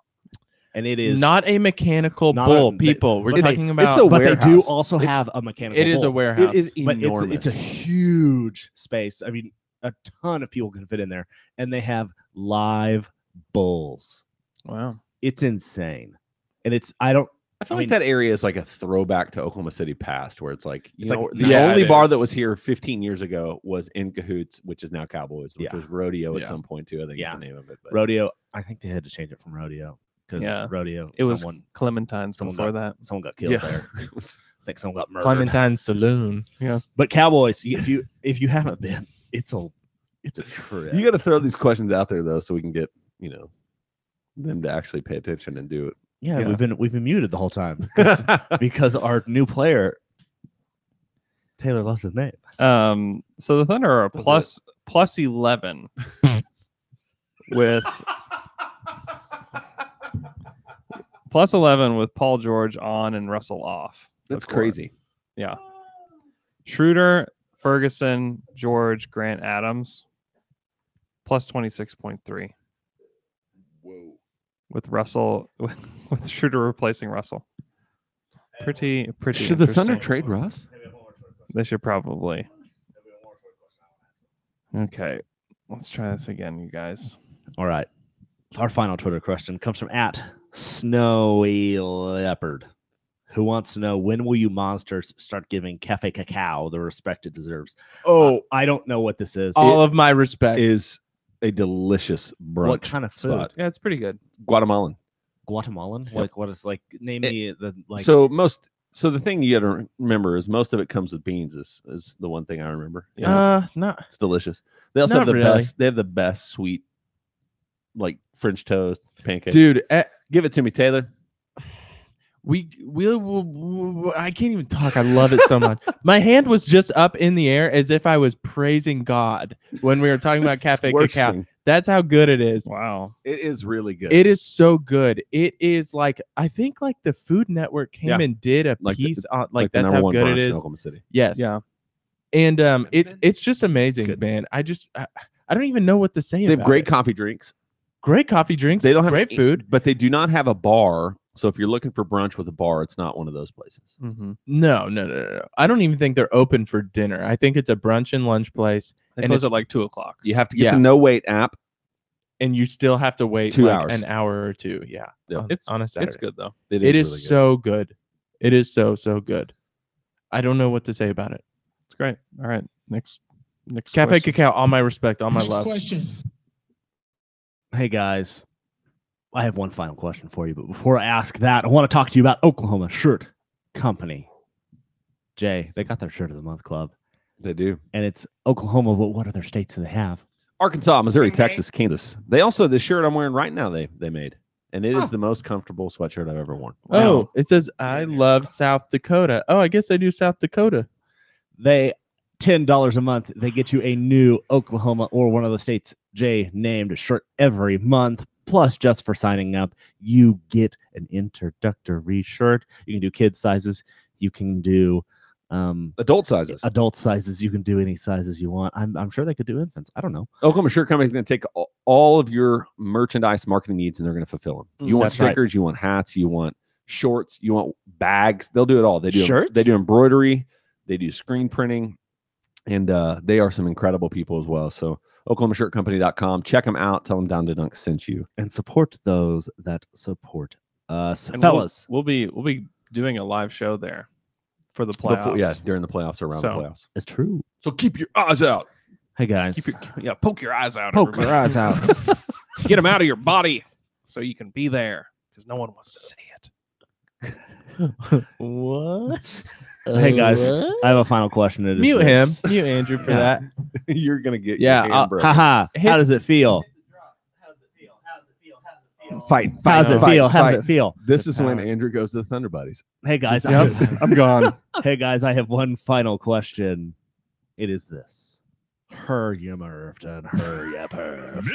Speaker 2: And it is
Speaker 8: Not a mechanical
Speaker 2: Not
Speaker 8: bull,
Speaker 2: a-
Speaker 8: people. We're
Speaker 2: but they-
Speaker 8: talking about.
Speaker 3: it's a
Speaker 2: but they do
Speaker 3: warehouse.
Speaker 2: also
Speaker 3: It's-
Speaker 2: have a mechanical
Speaker 8: It is a
Speaker 2: bull.
Speaker 8: warehouse.
Speaker 3: It is
Speaker 2: But
Speaker 3: enormous.
Speaker 2: it's a huge space. I mean, a ton of people can fit in there, and they have live bulls.
Speaker 9: Wow.
Speaker 2: It's insane, and I
Speaker 3: I feel like that area is like a throwback to Oklahoma City past, where it's like, you
Speaker 8: It's
Speaker 3: know,
Speaker 8: like-
Speaker 3: the
Speaker 8: yeah,
Speaker 3: only
Speaker 8: it
Speaker 3: bar
Speaker 8: is.
Speaker 3: that was here 15 years ago was In Cahoots, which is now Cowboys, which
Speaker 2: Yeah.
Speaker 3: was Rodeo
Speaker 8: Yeah.
Speaker 3: at some point too. I think
Speaker 2: Yeah.
Speaker 3: is the name of it. But
Speaker 2: Rodeo. I think they had to change it from Rodeo because
Speaker 9: Yeah.
Speaker 2: Rodeo.
Speaker 9: It was
Speaker 2: someone
Speaker 9: Clementine's
Speaker 2: someone
Speaker 9: before
Speaker 2: got-
Speaker 9: that.
Speaker 2: someone got killed there.
Speaker 3: it was,
Speaker 2: I think someone got murdered.
Speaker 8: Clementine Saloon.
Speaker 2: But Cowboys, if you haven't been, it's a trip.
Speaker 3: you got to throw these questions out there though, so we can get them to actually pay attention and do it.
Speaker 2: Yeah,
Speaker 9: Yeah.
Speaker 2: we've been muted the whole time because our new player Taylor lost his name.
Speaker 9: So the Thunder are plus 11 with plus 11 with Paul George on and Russell off. the
Speaker 3: That's
Speaker 9: court.
Speaker 3: crazy.
Speaker 9: Yeah. Schroeder, Ferguson, George, Grant, Adams plus 26.3
Speaker 3: Whoa.
Speaker 9: with Russell with Schroeder replacing Russell. Pretty
Speaker 3: Should the Thunder
Speaker 9: interesting.
Speaker 3: trade Russ?
Speaker 9: They should probably. Okay. Let's try this again, you guys.
Speaker 2: All right. Our final Twitter question comes from @Snowy Leopard, who wants to know, when will you monsters start giving Cafe Cacao the respect it deserves? Oh, I don't know what this is.
Speaker 8: All of my respect.
Speaker 3: Is a delicious brunch.
Speaker 2: What kind of food?
Speaker 3: spot.
Speaker 9: Yeah, it's pretty good.
Speaker 3: Guatemalan.
Speaker 2: Guatemalan?
Speaker 3: Yep.
Speaker 2: Like what is like? Name me the like.
Speaker 3: So the thing you got to remember is most of it comes with beans. Is the one thing I remember.
Speaker 8: Not
Speaker 3: It's delicious. They also have
Speaker 8: Not
Speaker 3: the
Speaker 8: really.
Speaker 3: best. They have the best sweet, like French toast pancake.
Speaker 8: dude.
Speaker 3: Give it to me, Taylor.
Speaker 8: We'll I can't even talk. I love it so much. My hand was just up in the air as if I was praising God when we were talking about Cafe Cacao.
Speaker 3: Worshipping.
Speaker 8: That's how good it is.
Speaker 9: Wow.
Speaker 3: It is really good.
Speaker 8: It is so good. It is like, I think like the Food Network came
Speaker 3: Yeah.
Speaker 8: and did a
Speaker 3: Like the-
Speaker 8: piece on
Speaker 3: like the
Speaker 8: that's
Speaker 3: number
Speaker 8: how
Speaker 3: one
Speaker 8: good
Speaker 3: brunch
Speaker 8: it
Speaker 3: in
Speaker 8: is.
Speaker 3: Oklahoma City.
Speaker 8: Yes.
Speaker 9: Yeah.
Speaker 8: And it's just amazing,
Speaker 3: Good.
Speaker 8: man. I don't even know what to say.
Speaker 3: They have
Speaker 8: about
Speaker 3: great
Speaker 8: it.
Speaker 3: coffee drinks.
Speaker 8: Great coffee drinks.
Speaker 3: They don't have
Speaker 8: great food.
Speaker 3: but they do not have a bar. So if you're looking for brunch with a bar, it's not one of those places.
Speaker 9: Mm-hmm.
Speaker 8: No. I don't even think they're open for dinner. I think it's a brunch and lunch place,
Speaker 9: They
Speaker 8: And
Speaker 9: close
Speaker 8: it's-
Speaker 9: at like 2:00.
Speaker 3: You have to get
Speaker 8: Yeah.
Speaker 3: the No Wait app.
Speaker 8: and you still have to wait
Speaker 3: 2
Speaker 8: like
Speaker 3: hours.
Speaker 8: an hour or two. Yeah,
Speaker 3: Yeah.
Speaker 8: on a Saturday.
Speaker 9: It's good though.
Speaker 8: It is
Speaker 3: really good.
Speaker 8: so good. It is so good. I don't know what to say about it.
Speaker 9: It's great. All right. Next
Speaker 8: Cafe
Speaker 9: question.
Speaker 8: Cacao, all my respect, all my
Speaker 11: Next
Speaker 8: love.
Speaker 11: question.
Speaker 2: Hey guys, I have one final question for you, but before I ask that, I want to talk to you about Oklahoma Shirt Company. Jay, they got their Shirt of the Month club,
Speaker 3: They do.
Speaker 2: and it's Oklahoma. But what other states do they have?
Speaker 3: Arkansas, Missouri, Texas, Kansas. They also the shirt I'm wearing right now. They made, and it is the most comfortable sweatshirt I've ever worn.
Speaker 8: Oh, it says I love South Dakota. Oh, I guess I do South Dakota.
Speaker 2: They $10 a month. They get you a new Oklahoma or one of the states Jay named shirt every month. Plus, just for signing up, you get an introductory shirt. You can do kids sizes. You can do
Speaker 3: Adult sizes.
Speaker 2: adult sizes. You can do any sizes you want. I'm sure they could do infants. I don't know.
Speaker 3: Oklahoma Shirt Company is going to take all of your merchandise marketing needs and they're going to fulfill them. You want
Speaker 2: That's right.
Speaker 3: stickers, you want hats, you want shorts, you want bags. They'll do it all. They do
Speaker 8: Shirts?
Speaker 3: They do embroidery, they do screen printing, and they are some incredible people as well. So OklahomaShirtCompany.com. Check them out. Tell them Down to Dunk sent you.
Speaker 2: And support those that support us,
Speaker 9: And
Speaker 2: fellas.
Speaker 9: we'll be doing a live show there for the playoffs.
Speaker 3: Yeah, during the playoffs or around the
Speaker 9: So-
Speaker 3: playoffs.
Speaker 2: It's true.
Speaker 3: So keep your eyes out.
Speaker 2: Hey guys,
Speaker 9: Poke your eyes out.
Speaker 2: poke your eyes out.
Speaker 9: Get them out of your body so you can be there because no one wants to see it.
Speaker 8: What?
Speaker 2: Hey guys,
Speaker 8: What?
Speaker 2: I have a final question. It is
Speaker 8: Mute him.
Speaker 2: this.
Speaker 8: Mute Andrew for
Speaker 2: Yeah.
Speaker 8: that.
Speaker 3: You're going to get
Speaker 8: Yeah,
Speaker 3: your
Speaker 8: I'll-
Speaker 3: hand broken.
Speaker 2: Haha. How does it feel?
Speaker 3: Fight.
Speaker 2: How does it feel? How does it feel?
Speaker 3: This is when
Speaker 9: power.
Speaker 3: Andrew goes to the Thunder Buddies.
Speaker 2: Hey guys,
Speaker 9: I'm gone.
Speaker 2: hey guys, I have one final question. It is this: Hurry you Murfton, hurry you perf.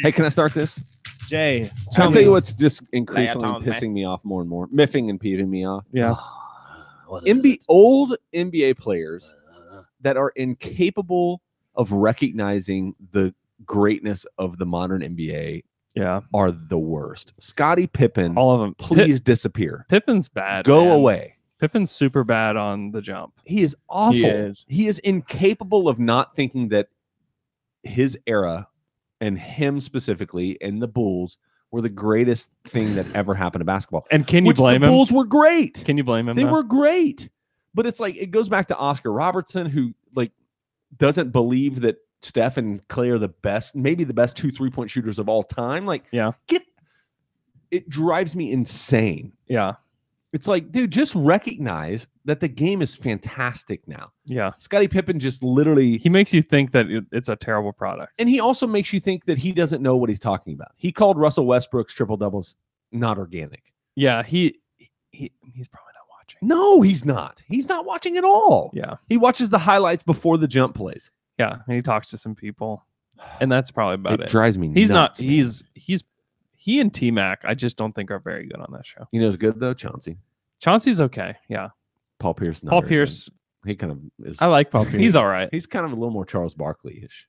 Speaker 3: Hey, can I start this?
Speaker 2: Jay,
Speaker 3: I'll
Speaker 2: tell
Speaker 3: tell you
Speaker 2: me
Speaker 3: what's just increasingly
Speaker 8: on, man.
Speaker 3: pissing me off more and more, miffing and peeving me off.
Speaker 9: Yeah.
Speaker 2: What is it?
Speaker 3: Old NBA players that are incapable of recognizing the greatness of the modern NBA
Speaker 9: Yeah.
Speaker 3: are the worst. Scottie Pippen,
Speaker 9: All of them.
Speaker 3: please disappear.
Speaker 9: Pippen's bad.
Speaker 3: Go
Speaker 9: man.
Speaker 3: away.
Speaker 9: Pippen's super bad on the jump.
Speaker 3: He is awful.
Speaker 8: is.
Speaker 3: He is incapable of not thinking that his era and him specifically and the Bulls were the greatest thing that ever happened to basketball.
Speaker 9: And can you
Speaker 3: Which
Speaker 9: blame
Speaker 3: the
Speaker 9: him?
Speaker 3: Bulls were great.
Speaker 9: Can you blame him?
Speaker 3: They
Speaker 9: though?
Speaker 3: were great. But it's like, it goes back to Oscar Robertson, who like doesn't believe that Steph and Clay are the best, maybe the best 2 3-point shooters of all time. Like, it drives me insane.
Speaker 9: Yeah.
Speaker 3: It's like, dude, just recognize that the game is fantastic now.
Speaker 9: Yeah.
Speaker 3: Scottie Pippen just literally...
Speaker 9: He makes you think that it's a terrible product.
Speaker 3: And he also makes you think that he doesn't know what he's talking about. He called Russell Westbrook's triple-doubles not organic.
Speaker 9: Yeah, he's probably not watching.
Speaker 3: No, he's not. He's not watching at all.
Speaker 9: Yeah.
Speaker 3: He watches the highlights before the jump plays.
Speaker 9: Yeah, and he talks to some people. And that's probably about it.
Speaker 3: It drives me
Speaker 9: He's
Speaker 3: nuts,
Speaker 9: not...
Speaker 3: man.
Speaker 9: He and T-Mac, I just don't think are very good on that show.
Speaker 3: You know who's good, though? Chauncey.
Speaker 9: Chauncey's okay. Yeah.
Speaker 3: Paul Pierce. Not
Speaker 9: Paul
Speaker 3: very
Speaker 9: Pierce.
Speaker 3: good. He kind of is.
Speaker 8: I like Paul Pierce.
Speaker 9: He's all right.
Speaker 3: He's kind of a little more Charles Barkley-ish.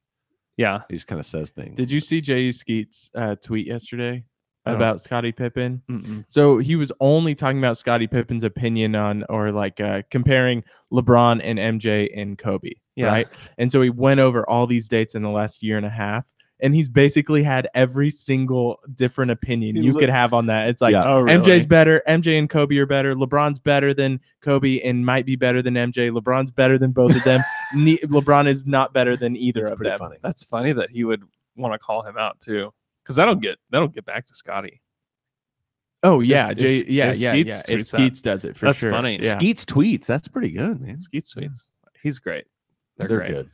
Speaker 9: Yeah.
Speaker 3: He just kind of says things.
Speaker 8: Did you see J.E. Skeet's tweet yesterday
Speaker 9: don't.
Speaker 8: about Scottie Pippen?
Speaker 9: Mm-mm.
Speaker 8: So he was only talking about Scottie Pippen's opinion on, or like comparing LeBron and MJ and Kobe,
Speaker 9: Yeah.
Speaker 8: right? And so he went over all these dates in the last year and a half, and he's basically had every single different opinion you could have on that. It's like,
Speaker 3: Yeah.
Speaker 9: Oh, really?
Speaker 8: MJ's better, MJ and Kobe are better, LeBron's better than Kobe and might be better than MJ, LeBron's better than both of them, LeBron is not better than either
Speaker 3: It's
Speaker 8: of
Speaker 3: pretty
Speaker 8: them.
Speaker 3: funny.
Speaker 9: That's funny that he would want to call him out too. Because that'll get back to Scotty.
Speaker 8: Oh yeah,
Speaker 9: If-
Speaker 8: Jay,
Speaker 9: if-
Speaker 8: yeah,
Speaker 9: if
Speaker 8: yeah,
Speaker 9: Skeets
Speaker 8: yeah. If
Speaker 9: tweets that,
Speaker 8: Skeets does it for
Speaker 9: that's
Speaker 8: sure.
Speaker 9: funny.
Speaker 8: Yeah.
Speaker 3: Skeets tweets. That's pretty good, man.
Speaker 9: Skeets tweets. He's great. They're great.
Speaker 3: good.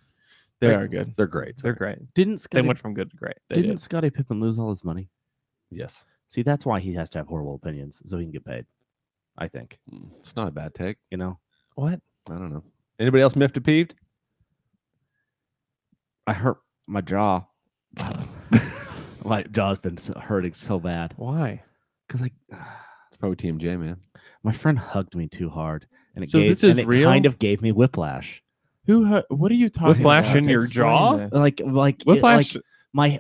Speaker 8: They are good.
Speaker 3: They're great.
Speaker 9: They're great.
Speaker 2: Didn't
Speaker 9: They
Speaker 2: Scottie,
Speaker 9: went from good to great. They
Speaker 2: didn't
Speaker 9: did.
Speaker 2: Scottie Pippen lose all his money?
Speaker 3: Yes.
Speaker 2: See, that's why he has to have horrible opinions so he can get paid. I think.
Speaker 3: It's not a bad take.
Speaker 2: You know,
Speaker 9: What?
Speaker 3: I don't know. Anybody else miffed or peeved?
Speaker 2: I hurt my jaw. My jaw's been hurting so bad
Speaker 9: Why?
Speaker 2: because
Speaker 3: It's probably TMJ, man.
Speaker 2: my friend hugged me too hard, and
Speaker 8: So this is real?
Speaker 2: kind of gave me whiplash.
Speaker 8: What are you talking
Speaker 9: Whiplash
Speaker 8: about?
Speaker 9: in your
Speaker 8: Explain
Speaker 9: jaw?
Speaker 8: this.
Speaker 2: Like
Speaker 9: Whiplash.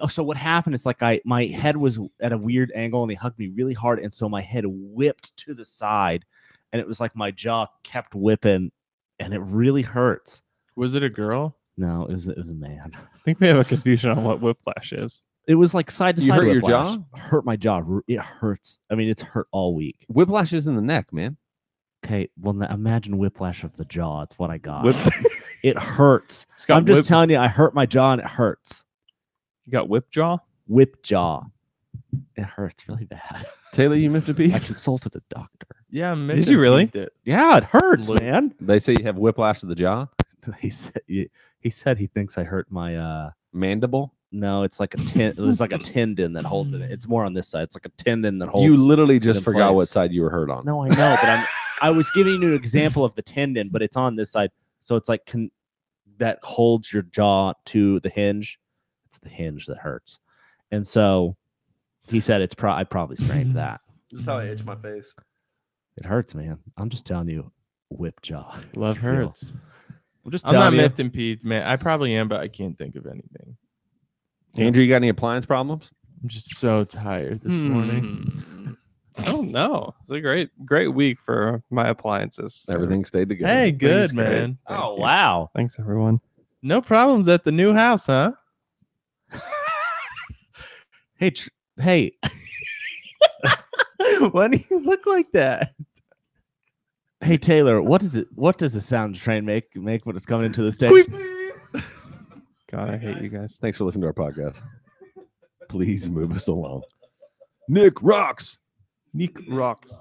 Speaker 2: so what happened is like my head was at a weird angle and they hugged me really hard, and so my head whipped to the side, and it was like my jaw kept whipping, and it really hurts.
Speaker 8: Was it a girl?
Speaker 2: No, it was a man.
Speaker 9: I think we have a confusion on what whiplash is.
Speaker 2: It was like side to
Speaker 3: You
Speaker 2: side.
Speaker 3: hurt your
Speaker 2: whiplash.
Speaker 3: jaw?
Speaker 2: Hurt my jaw. It hurts. I mean, it's hurt all week.
Speaker 3: Whiplash is in the neck, man.
Speaker 2: Okay, well, now imagine whiplash of the jaw. It's what I got.
Speaker 9: Whip-
Speaker 2: It hurts.
Speaker 9: got
Speaker 2: I'm just
Speaker 9: whip-
Speaker 2: telling you, I hurt my jaw and it hurts.
Speaker 9: You got whip jaw?
Speaker 2: Whip jaw. It hurts really bad.
Speaker 3: Taylor, you miffed or
Speaker 2: I
Speaker 3: peeved?
Speaker 2: consulted a doctor.
Speaker 8: Yeah,
Speaker 9: Did you really?
Speaker 8: It.
Speaker 2: Yeah, it hurts,
Speaker 9: Luke.
Speaker 2: man.
Speaker 3: They say you have whiplash of the jaw,
Speaker 2: He said he thinks I hurt my
Speaker 3: mandible.
Speaker 2: no, it's like it was like a tendon that holds it. It's more on this side. It's like a tendon that holds.
Speaker 3: You literally just
Speaker 2: in
Speaker 3: forgot what
Speaker 2: place.
Speaker 3: side you were hurt on.
Speaker 2: No, I know, but I was giving you an example of the tendon, but it's on this side. So it's like that holds your jaw to the hinge. It's the hinge that hurts. And so he said I probably strained that.
Speaker 7: This is how I itch my face.
Speaker 2: It hurts, man. I'm just telling you, whip jaw.
Speaker 8: Love
Speaker 2: It's real.
Speaker 8: hurts.
Speaker 2: I'm just
Speaker 8: I'm not
Speaker 2: telling you.
Speaker 8: miffed and peeved, man. I probably am, but I can't think of anything.
Speaker 3: Andrew, you got any appliance problems?
Speaker 8: I'm just so tired this morning.
Speaker 9: Hmm. I don't know. It's a great week for my appliances.
Speaker 3: Everything stayed together.
Speaker 8: Hey, good
Speaker 9: Everything's great.
Speaker 8: man.
Speaker 9: Thank
Speaker 2: Oh
Speaker 9: you.
Speaker 2: wow.
Speaker 9: Thanks, everyone.
Speaker 8: No problems at the new house, huh?
Speaker 2: Hey,
Speaker 8: Why do you look like that?
Speaker 2: hey Taylor, what does a sound train make when it's coming into the stage?
Speaker 9: God, I hate you guys.
Speaker 3: Thanks for listening to our podcast. Please move us along. Nick rocks.
Speaker 9: Nik rocks.